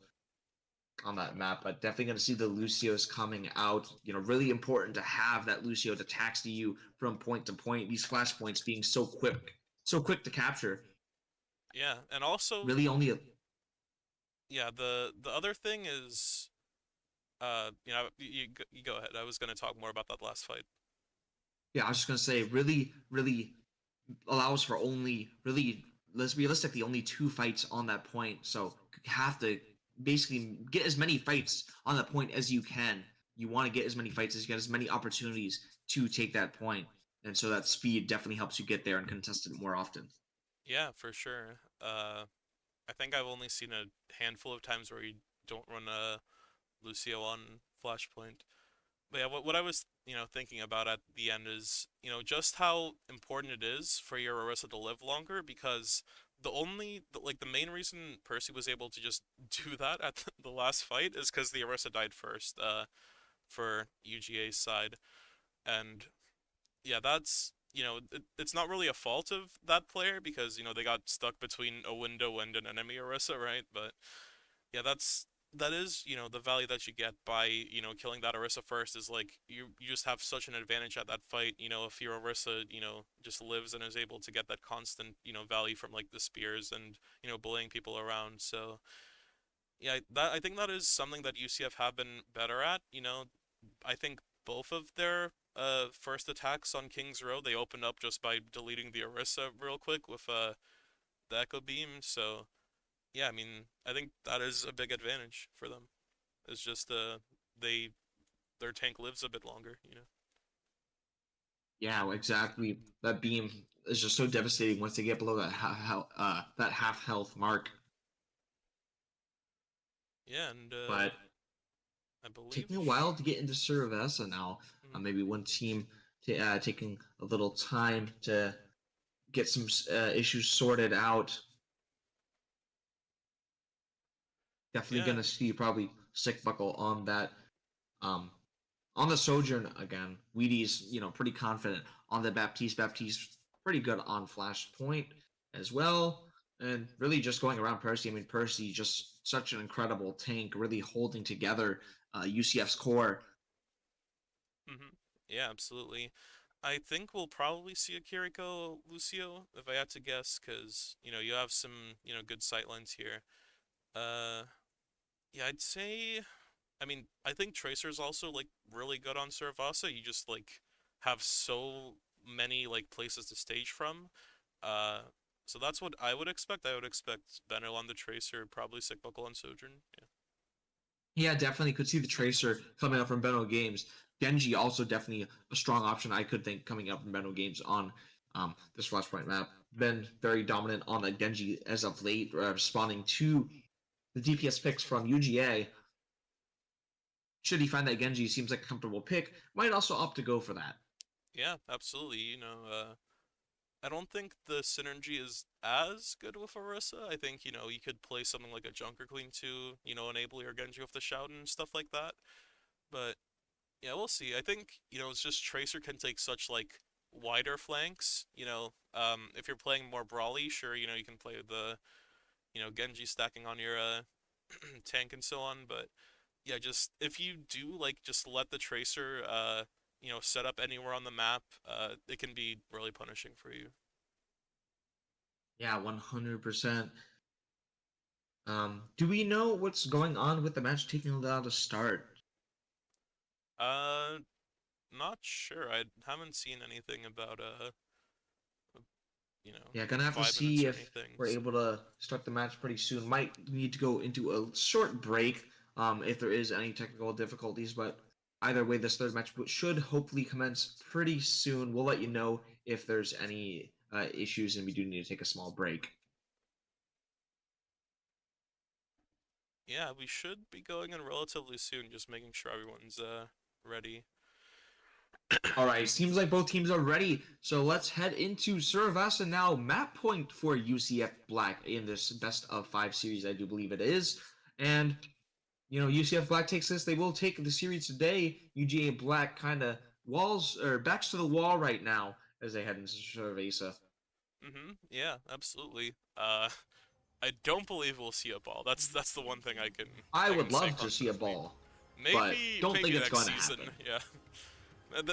on that map, but definitely going to see the Lucios coming out. Really important to have that Lucio to tax to you from point to point. These flashpoints being so quick to capture. Yeah, and also really only yeah, the other thing is, you go ahead. I was going to talk more about that last fight. Yeah, I was just going to say, really allows for only, let's be realistic, the only 2 fights on that point. So have to basically get as many fights on that point as you can. You want to get as many fights as you get, as many opportunities to take that point, and so that speed definitely helps you get there and contest it more often. Yeah, for sure. I think I've only seen a handful of times where you don't run a Lucio on Flashpoint. But yeah, what I was, thinking about at the end is, just how important it is for your Orisa to live longer because the main reason Percy was able to just do that at the last fight is because the Orisa died first, for UGA's side. And yeah, that's, it's not really a fault of that player because, they got stuck between a window and an enemy Orisa, right? But yeah, that is, the value that you get by, killing that Orisa first is like you just have such an advantage at that fight, if your Orisa, just lives and is able to get that constant, value from like the spears and, bullying people around. So yeah, I think that is something that UCF have been better at, I think both of their first attacks on King's Row they opened up just by deleting the Orisa real quick with the Echo Beam, so yeah, I mean, I think that is a big advantage for them. It's just they their tank lives a bit longer, Yeah, exactly. That beam is just so devastating once they get below that half health mark. Yeah, and But I believe. taking a while to get into Cerveza now. Mhm. Maybe one team taking a little time to get some issues sorted out. Definitely Yeah, gonna see probably Sick Buckle um on the Sojourn again. Wheaties, pretty confident on the Baptiste. Baptiste pretty good on Flashpoint as well. And really just going around Percy. I mean, Percy just such an incredible tank, really holding together UCF's core. mhm. Yeah, absolutely. I think we'll probably see a Kiriko Lucio if I had to guess, because you have some good sightlines here. Uh, yeah, I'd say. I mean, I think Tracer's also like really good on Servasa. You just like have so many like places to stage from. Uh, so that's what I would expect. I would expect Benel on the Tracer, probably Sick Buckle on Sojourn. Yeah. Yeah, definitely could see the Tracer coming up from Benno Games. Genji also definitely a strong option I could think coming up from Benno Games on this Flashpoint map. Been very dominant on the Genji as of late, responding to the DPS picks from UGA. Should he find that Genji seems like a comfortable pick, might also opt to go for that. Yeah, absolutely. I don't think the synergy is as good with Orisa. I think, you could play something like a Junker Queen to, enable your Genji with the shout and stuff like that. But yeah, we'll see. I think, it's just Tracer can take such like wider flanks, if you're playing more brawly, sure, you can play the, Genji stacking on your tank and so on, but yeah, just if you do like just let the Tracer set up anywhere on the map, it can be really punishing for you. Yeah, 100%. Do we know what's going on with the match taking a while to start? Uh, Not sure. I haven't seen anything about Yeah, gonna have to 5 minutes see or if anything. we're So able to start the match pretty soon. Might need to go into a short break if there is any technical difficulties, but either way, this third match should hopefully commence pretty soon. We'll let you know if there's any issues and we do need to take a small break. yeah, we should be going in relatively soon, just making sure everyone's ready. All right, seems like both teams are ready. So let's head into Saravasa now. Map point for UCF Black in this best of 5 series, I do believe it is. And UCF Black takes this. They will take the series today. UGA Black kind of walls or backs to the wall right now as they head into Cerveza. Yeah, absolutely. I don't believe we'll see a ball. That's the one thing I I can would say love to see a confidently. ball, but don't think Maybe it's next going to season. happen. Yeah.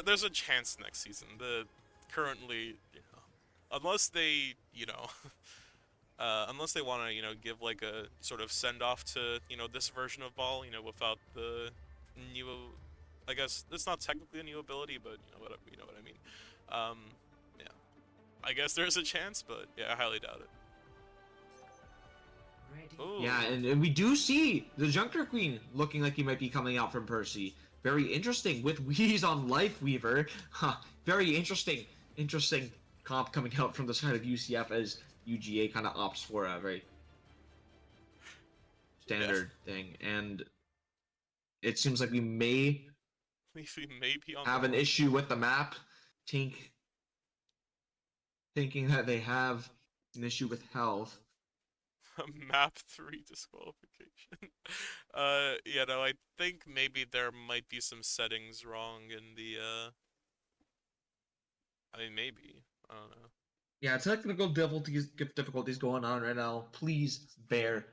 There's a chance next season. The currently, unless they, unless they want to, give like a sort of send off to, this version of ball, without the new, I guess it's not technically a new ability, but you know what I mean. Um, yeah, I guess there's a chance, but yeah, I highly doubt it. Ooh. Yeah, and we do see the Junker Queen looking like he might be coming out from Percy. Very interesting with Wheeze on Life Weaver. Huh, very interesting comp coming out from the side of UCF as UGA kind of opts for a very Yeah. standard thing. And it seems like we may We may be on have the an run. issue with the map. Tink thinking that they have an issue with health. Map 3 disqualification. Yeah, no, I think maybe there might be some settings wrong in the, I mean, maybe. I don't know. Yeah, technical difficulties going on right now. Please bear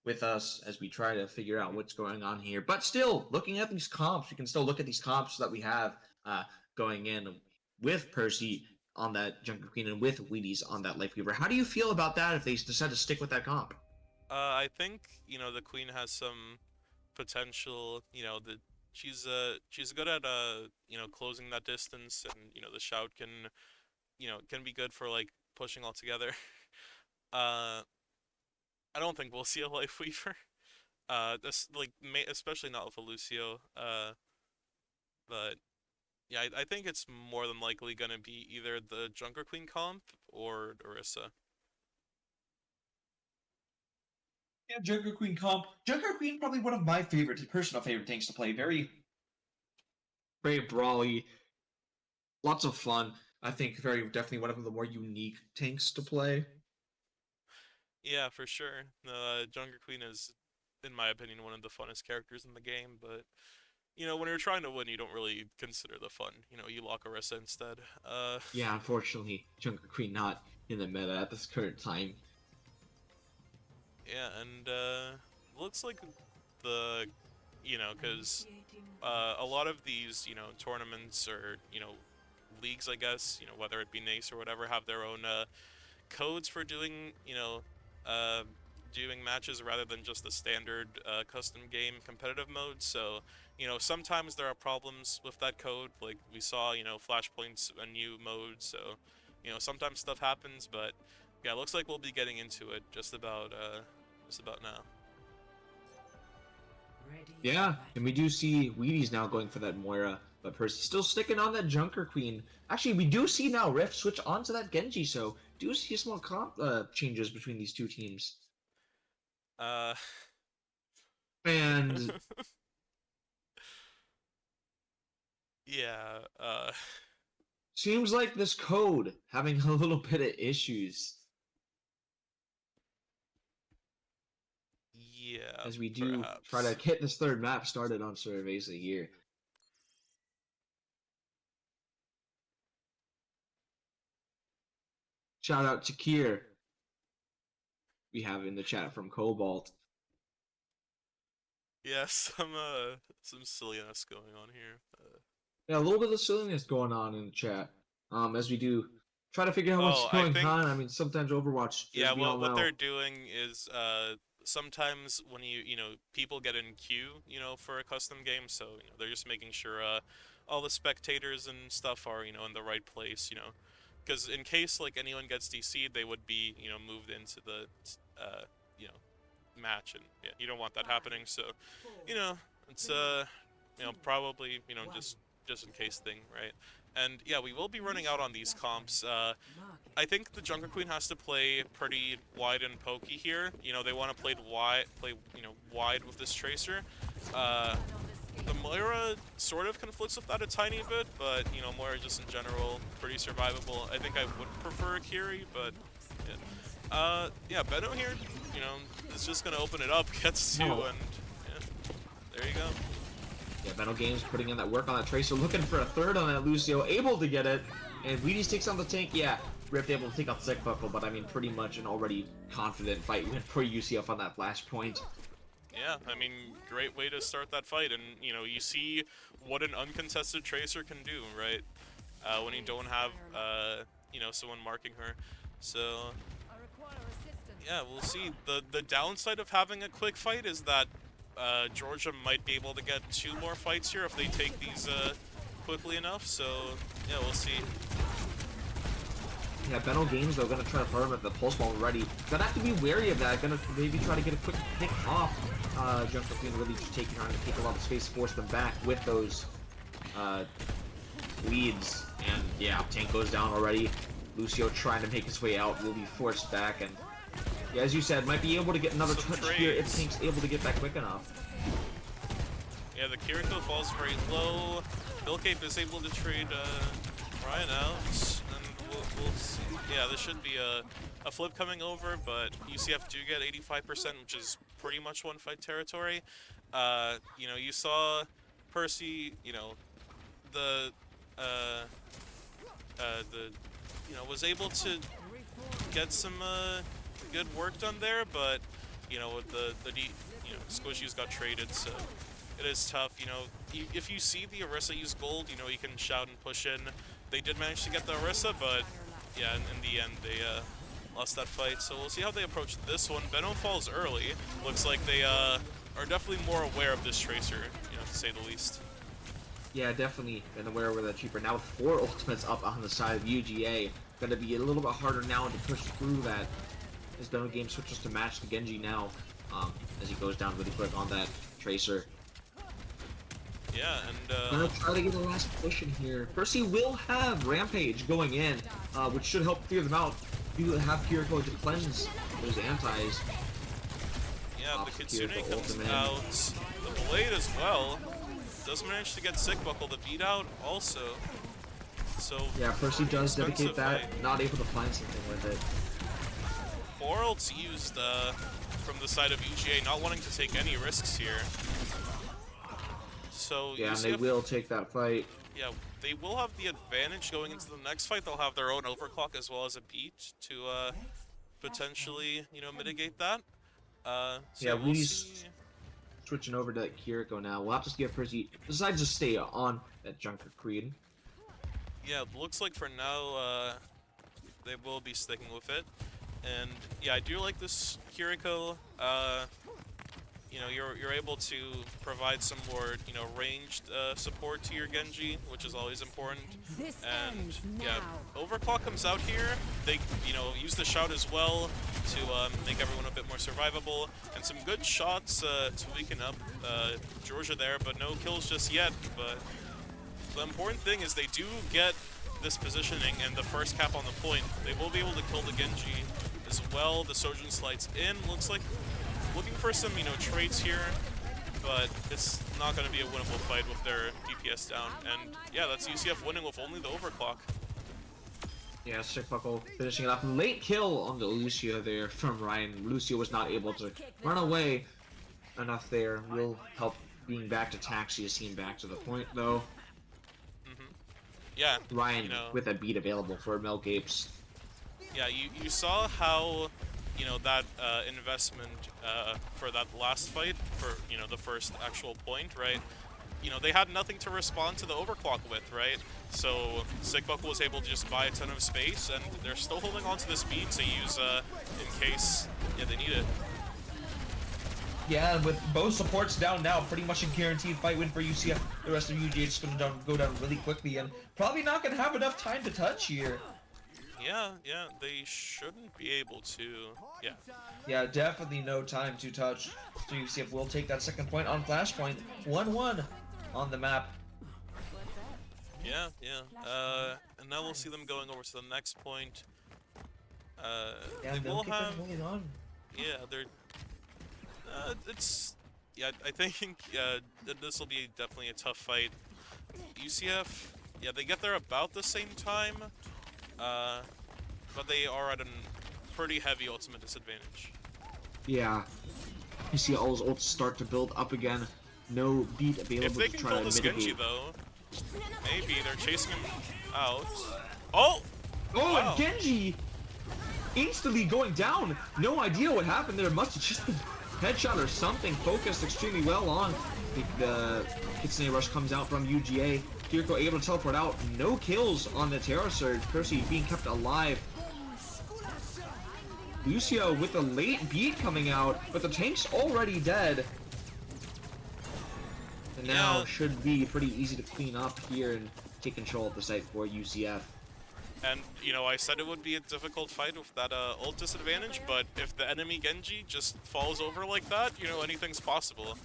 with us as we try to figure out what's going on here. But still, looking at these comps, we can still look at these comps that we have going in with Percy on that Junker Queen and with Wheaties on that Life Weaver. How do you feel about that if they decide to stick with that comp? I think, the queen has some potential, she's good at, closing that distance, and, the shout can be good for, like, pushing all together. Uh, I don't think we'll see a Life Weaver. This, like, especially not with a Lucio. But yeah, I think it's more than likely gonna be either the Junker Queen comp or Orisa. Yeah, Junker Queen comp. Junker Queen probably one of my personal favorite tanks to play. Very brawly, lots of fun. I think very definitely one of the more unique tanks to play. Yeah, for sure. Junker Queen is, in my opinion, one of the funnest characters in the game, but when you're trying to win, you don't really consider the fun. You lock Orisa instead. Yeah, unfortunately, Junker Queen not in the meta at this current time. Yeah, and looks like the, because a lot of these, tournaments or leagues, I guess, whether it be NACE or whatever, have their own codes for doing, uh, doing matches rather than just the standard custom game competitive mode. So, sometimes there are problems with that code. Like we saw, Flashpoint's a new mode, so sometimes stuff happens. But yeah, it looks like we'll be getting into it just about now. Yeah, and we do see Wheaties now going for that Moira, but Percy still sticking on that Junker Queen. Actually, we do see now Rift switch onto that Genji, so do see small comp changes between these two teams. Uh, And yeah. seems like this code having a little bit of issues. Yeah, As we do try to perhaps. get this third map started on Cerveza here. Shout out to Kier. We have in the chat from Cobalt. Yeah, some silliness going on here. Yeah, a little bit of silliness going on in the chat. As we do try to figure out what's Oh, I going think, on. I mean, sometimes Overwatch, yeah, as we all what know. they're doing is sometimes when people get in queue, for a custom game, so they're just making sure all the spectators and stuff are in the right place, because in case like anyone gets DC'd, they would be moved into the you know match, and yeah, you don't want that happening. So it's probably just in case thing, right? And yeah, we will be running out on these comps. I think the Junker Queen has to play pretty wide and pokey here. They want to play wide with this Tracer. The Moira sort of conflicts with that a tiny bit, but Moira just in general pretty survivable. I think I would prefer Kiri, but yeah, Benno here, is just gonna open it up, gets two, and yeah, there you go. Yeah, Metal Games putting in that work on that Tracer, looking for a third on that Lucio, able to get it. And Wheaties takes on the tank. Yeah, Rift able to take out Sick Buckle, but I mean, pretty much an already confident fight win for UCF on that flashpoint. Yeah, I mean, great way to start that fight, and you see what an uncontested Tracer can do, right? When you don't have someone marking her. So yeah, we'll see. The downside of having a quick fight is that Georgia might be able to get 2 more fights here if they take these quickly enough. So yeah, we'll see. Yeah, Benno Games, though, gonna try to farm at the pulse bomb already. Gonna have to be wary of that. Gonna maybe try to get a quick pick off. Junker Queen really just taking on to take a lot of space, force them back with those leads. And yeah, tank goes down already. Lucio trying to make his way out will be forced back, and yeah, as you said, might be able to get another touch here if Tank's able to get back quick enough. Yeah, the Kiriko falls very low. Milcape is able to trade Ryan out, and we'll see. Yeah, this should be a flip coming over, but UCF do get 85%, which is pretty much one fight territory. You know, you saw Percy, you know, was able to get some good work done there, but you know, with the squishies got traded, so it is tough. You know, if you see the Orisa use gold, you know, you can shout and push in. They did manage to get the Orisa, but yeah, in the end they lost that fight. So we'll see how they approach this one. Benno falls early. Looks like they are definitely more aware of this Tracer, you know, to say the least. Yeah, definitely been aware of that Cheaper. Now with 4 ultimates up on the side of UGA, gonna be a little bit harder now to push through that. As Benno Game switches to match the Genji now, as he goes down really quick on that Tracer. Yeah, and gonna try to get the last push in here. Percy will have Rampage going in, which should help clear them out. You have Kiriko to cleanse those antis. Yeah, the Kitsune comes out. The Blade as well. Does manage to get Sick Buckle to beat out also. So yeah, Percy does dedicate that. Fight. Not able to find something with it. 4 ults used from the side of UGA, not wanting to take any risks here. So yeah, UCF, and they will take that fight. Yeah, they will have the advantage going into the next fight. They'll have their own overclock as well as a beat to potentially, you know, mitigate that. So yeah, we'll see. Switching over to Kiriko now. We'll have to see if Percy decides to stay on that Junker Creed. Yeah, it looks like for now they will be sticking with it. And yeah, I do like this Kiriko. You know, you're able to provide some more, you know, ranged support to your Genji, which is always important. And yeah, overclock comes out here. They, you know, use the shout as well to make everyone a bit more survivable, and some good shots to weaken up Georgia there, but no kills just yet. But the important thing is they do get this positioning and the first cap on the point. They will be able to kill the Genji as well. The Sojin slides in. Looks like looking for some, you know, trades here, but it's not going to be a winnable fight with their DPS down. And yeah, that's UCF winning with only the overclock. Yeah, Sick Buckle finishing it up. Late kill on the Lucio there from Ryan. Lucio was not able to run away enough there. Will help being back to Taxi, is seen back to the point though. Yeah, Ryan, you know, with a beat available for Milcapes. Yeah, you saw how, you know, that investment for that last fight, for, you know, the first actual point, right? You know, they had nothing to respond to the overclock with, right? So Sick Buckle was able to just buy a ton of space, and they're still holding on to the speed to use in case they need it. Yeah, and with both supports down now, pretty much a guaranteed fight win for UCF. The rest of UGA just going to go down really quickly, and probably not going to have enough time to touch here. Yeah, they shouldn't be able to. Yeah, definitely no time to touch. So UCF will take that second point on Flashpoint. 1-1 on the map. Yeah. And now we'll see them going over to the next point. Yeah, they will have. On. Yeah, they're. I think this will be definitely a tough fight. UCF, yeah, they get there about the same time, but they are at a pretty heavy ultimate disadvantage. Yeah, you see all his ults start to build up again. No beat available. If they can kill this Genji though, maybe they're chasing him out. Oh, wow. And Genji instantly going down. No idea what happened there. Must have just been headshot or something. Focused extremely well on. The Kitsune Rush comes out from UGA. Kiriko able to teleport out. No kills on the Terror Surge. Percy being kept alive. Lucio with a late beat coming out, but the tank's already dead. And now should be pretty easy to clean up here and take control of the site for UCF. And, you know, I said it would be a difficult fight with that ult disadvantage, but if the enemy Genji just falls over like that, you know, anything's possible.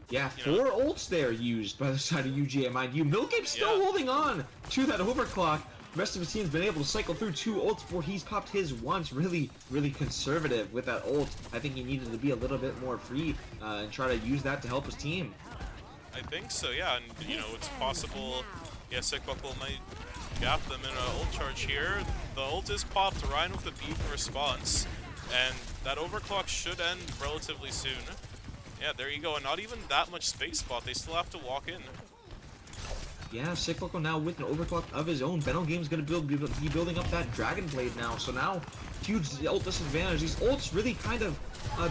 Yeah, You know, 4 ults there used by the side of UGA, mind you. Milgame's still yeah, holding on to that overclock. The rest of his team's been able to cycle through 2 ults before he's popped his once. Really, really conservative with that ult. I think he needed to be a little bit more free and try to use that to help his team. I think so, yeah, and, you know, it's possible, yeah, Sickbuckle might gap them in an ult charge here. The ult is popped, Ryan with the beat in response, and that overclock should end relatively soon. Yeah, there you go, and not even that much space spot, they still have to walk in. Yeah, Sickbuckle now with an overclock of his own. Benno Game's gonna be building up that Dragon Blade now, so now huge ult disadvantage. These ults really kind of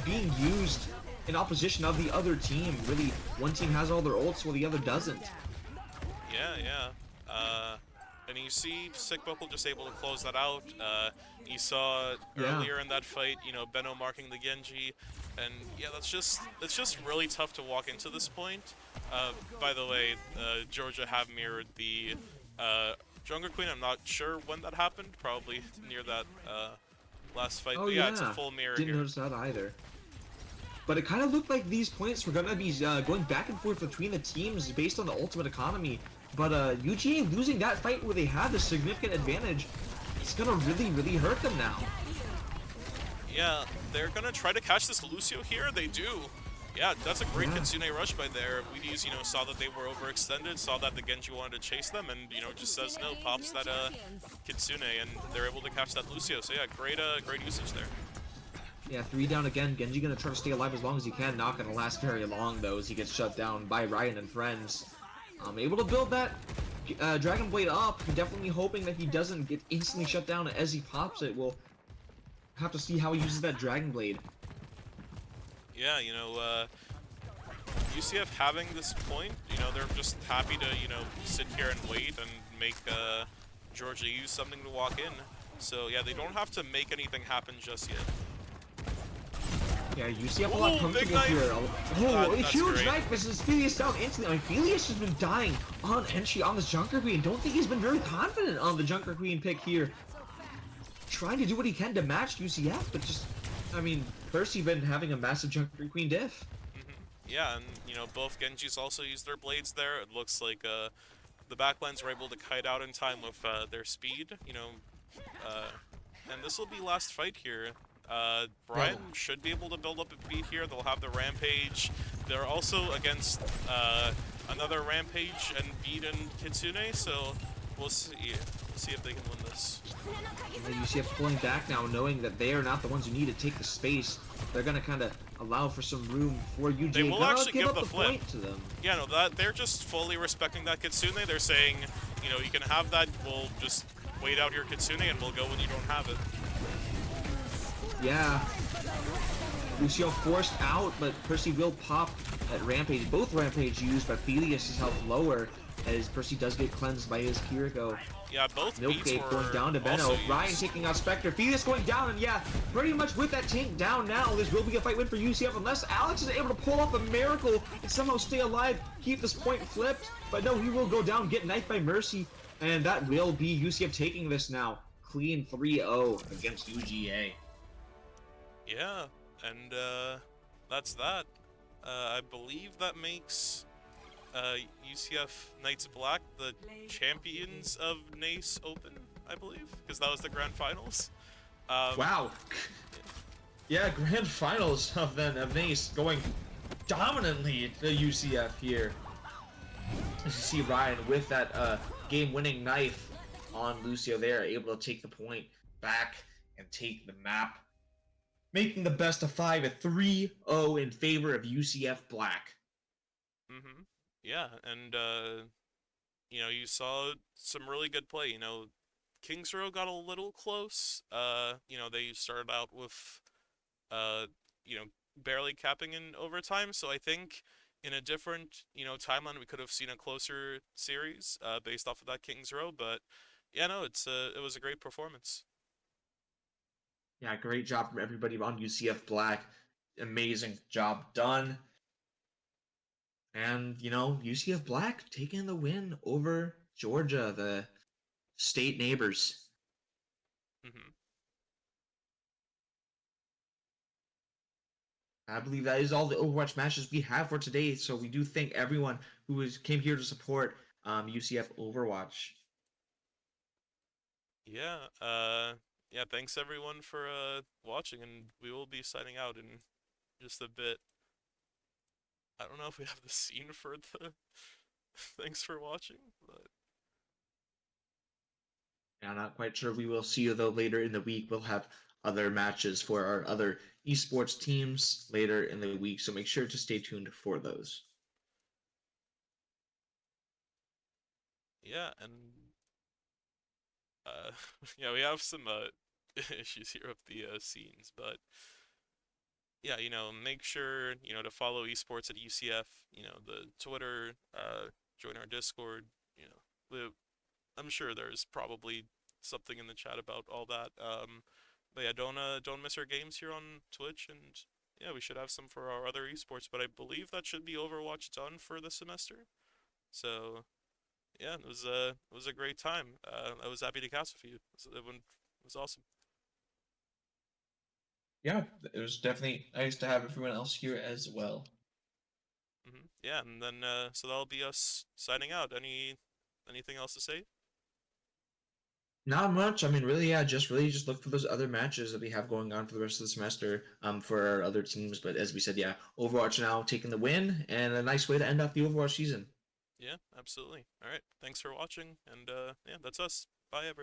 being used in opposition of the other team. Really, one team has all their ults while the other doesn't. Yeah. And you see Sickbuckle just able to close that out. You saw earlier in that fight, you know, Benno marking the Genji, and yeah, it's just really tough to walk into this point. By the way, Georgia have mirrored the Jungle Queen. I'm not sure when that happened, probably near that last fight. Oh But yeah, it's a full mirror didn't here. notice that either. But it kind of looked like these points were gonna be going back and forth between the teams based on the ultimate economy. But UGA losing that fight where they had the significant advantage, it's gonna really, really hurt them now. Yeah, they're gonna try to catch this Lucio here. They do. Yeah, that's a great Kitsune rush by there. Weedies, you know, saw that they were overextended, saw that the Genji wanted to chase them, and, you know, just says no, pops that Kitsune, and they're able to catch that Lucio. So yeah, great usage there. Yeah, 3 down again. Genji gonna try to stay alive as long as he can. Not gonna last very long though, as he gets shut down by Ryan and friends. Able to build that Dragon Blade up. Definitely hoping that he doesn't get instantly shut down as he pops it. We'll have to see how he uses that Dragon Blade. Yeah, you know, UCF having this point, you know, they're just happy to, you know, sit here and wait and make Georgia use something to walk in. So yeah, they don't have to make anything happen just yet. Yeah, UCF a lot comfortable here. Oh, a huge great. knife misses Phileas down instantly. I mean, Phileas has been dying on entry on this Junker Queen. Don't think he's been very confident on the Junker Queen pick here. Trying to do what he can to match UCF, but just, I mean, Percy been having a massive Junker Queen diff. Yeah, and, you know, both Genjis also used their blades there. It looks like the backlines were able to kite out in time with their speed, you know, and this will be last fight here. Brian should be able to build up a beat here. They'll have the Rampage. They're also against another Rampage and beat in Kitsune, so we'll see. We'll see if they can win this. And UCF pulling back now, knowing that they are not the ones who need to take the space. They're gonna kind of allow for some room for UGA. They will actually give up the flip. point to them. Yeah, no, that they're just fully respecting that Kitsune. They're saying, you know, you can have that. We'll just wait out your Kitsune, and we'll go when you don't have it. Yeah. Lucio forced out, but Percy will pop at Rampage. Both Rampage used, but Phileas is health lower as Percy does get cleansed by his Kiriko. Yeah, both Milkcake going down to Benno. Ryan taking out Spectre. Phileas going down, and yeah, pretty much with that tank down now, this will be a fight win for UCF unless Alex is able to pull off a miracle and somehow stay alive, keep this point flipped. But no, he will go down, get knifed by Mercy, and that will be UCF taking this now. Clean 3-0 against UGA. Yeah, and that's that. I believe that makes UCF Knights Black the champions of NACE Open, I believe, because that was the grand finals. Wow. Yeah, grand finals of NACE going dominantly to UCF here. As you see Ryan with that game-winning knife on Lucio there, able to take the point back and take the map, making the best of 5 a 3-0 in favor of UCF Black. Yeah, and you know, you saw some really good play. You know, Kings Row got a little close. You know, they started out with you know, barely capping in overtime. So I think in a different, you know, timeline, we could have seen a closer series based off of that Kings Row. But yeah, no, it was a great performance. Yeah, great job from everybody on UCF Black. Amazing job done. And, you know, UCF Black taking the win over Georgia, the state neighbors. Hmm. I believe that is all the Overwatch matches we have for today. So we do thank everyone came here to support UCF Overwatch. Yeah. Yeah. Thanks everyone for watching, and we will be signing out in just a bit. I don't know if we have the scene for the thanks for watching, but Yeah, I'm not quite sure. We will see you though later in the week. We'll have other matches for our other esports teams later in the week. So make sure to stay tuned for those. yeah, and uh, yeah, we have some issues here with the scenes, but yeah, make sure to follow esports at UCF. The Twitter, join our Discord. You know, I'm sure there's probably something in the chat about all that. But yeah, don't miss our games here on Twitch, and yeah, we should have some for our other esports. But I believe that should be Overwatch done for the semester. So yeah, it was a great time. I was happy to cast with you. It was awesome. Yeah, it was definitely nice to have everyone else here as well. Yeah, and then so that'll be us signing out. Anything else to say? Not much. I mean, really, yeah, just look for those other matches that we have going on for the rest of the semester for our other teams. But as we said, yeah, Overwatch now taking the win and a nice way to end off the Overwatch season. Yeah, absolutely. All right. Thanks for watching, and yeah, that's us. Bye, everyone.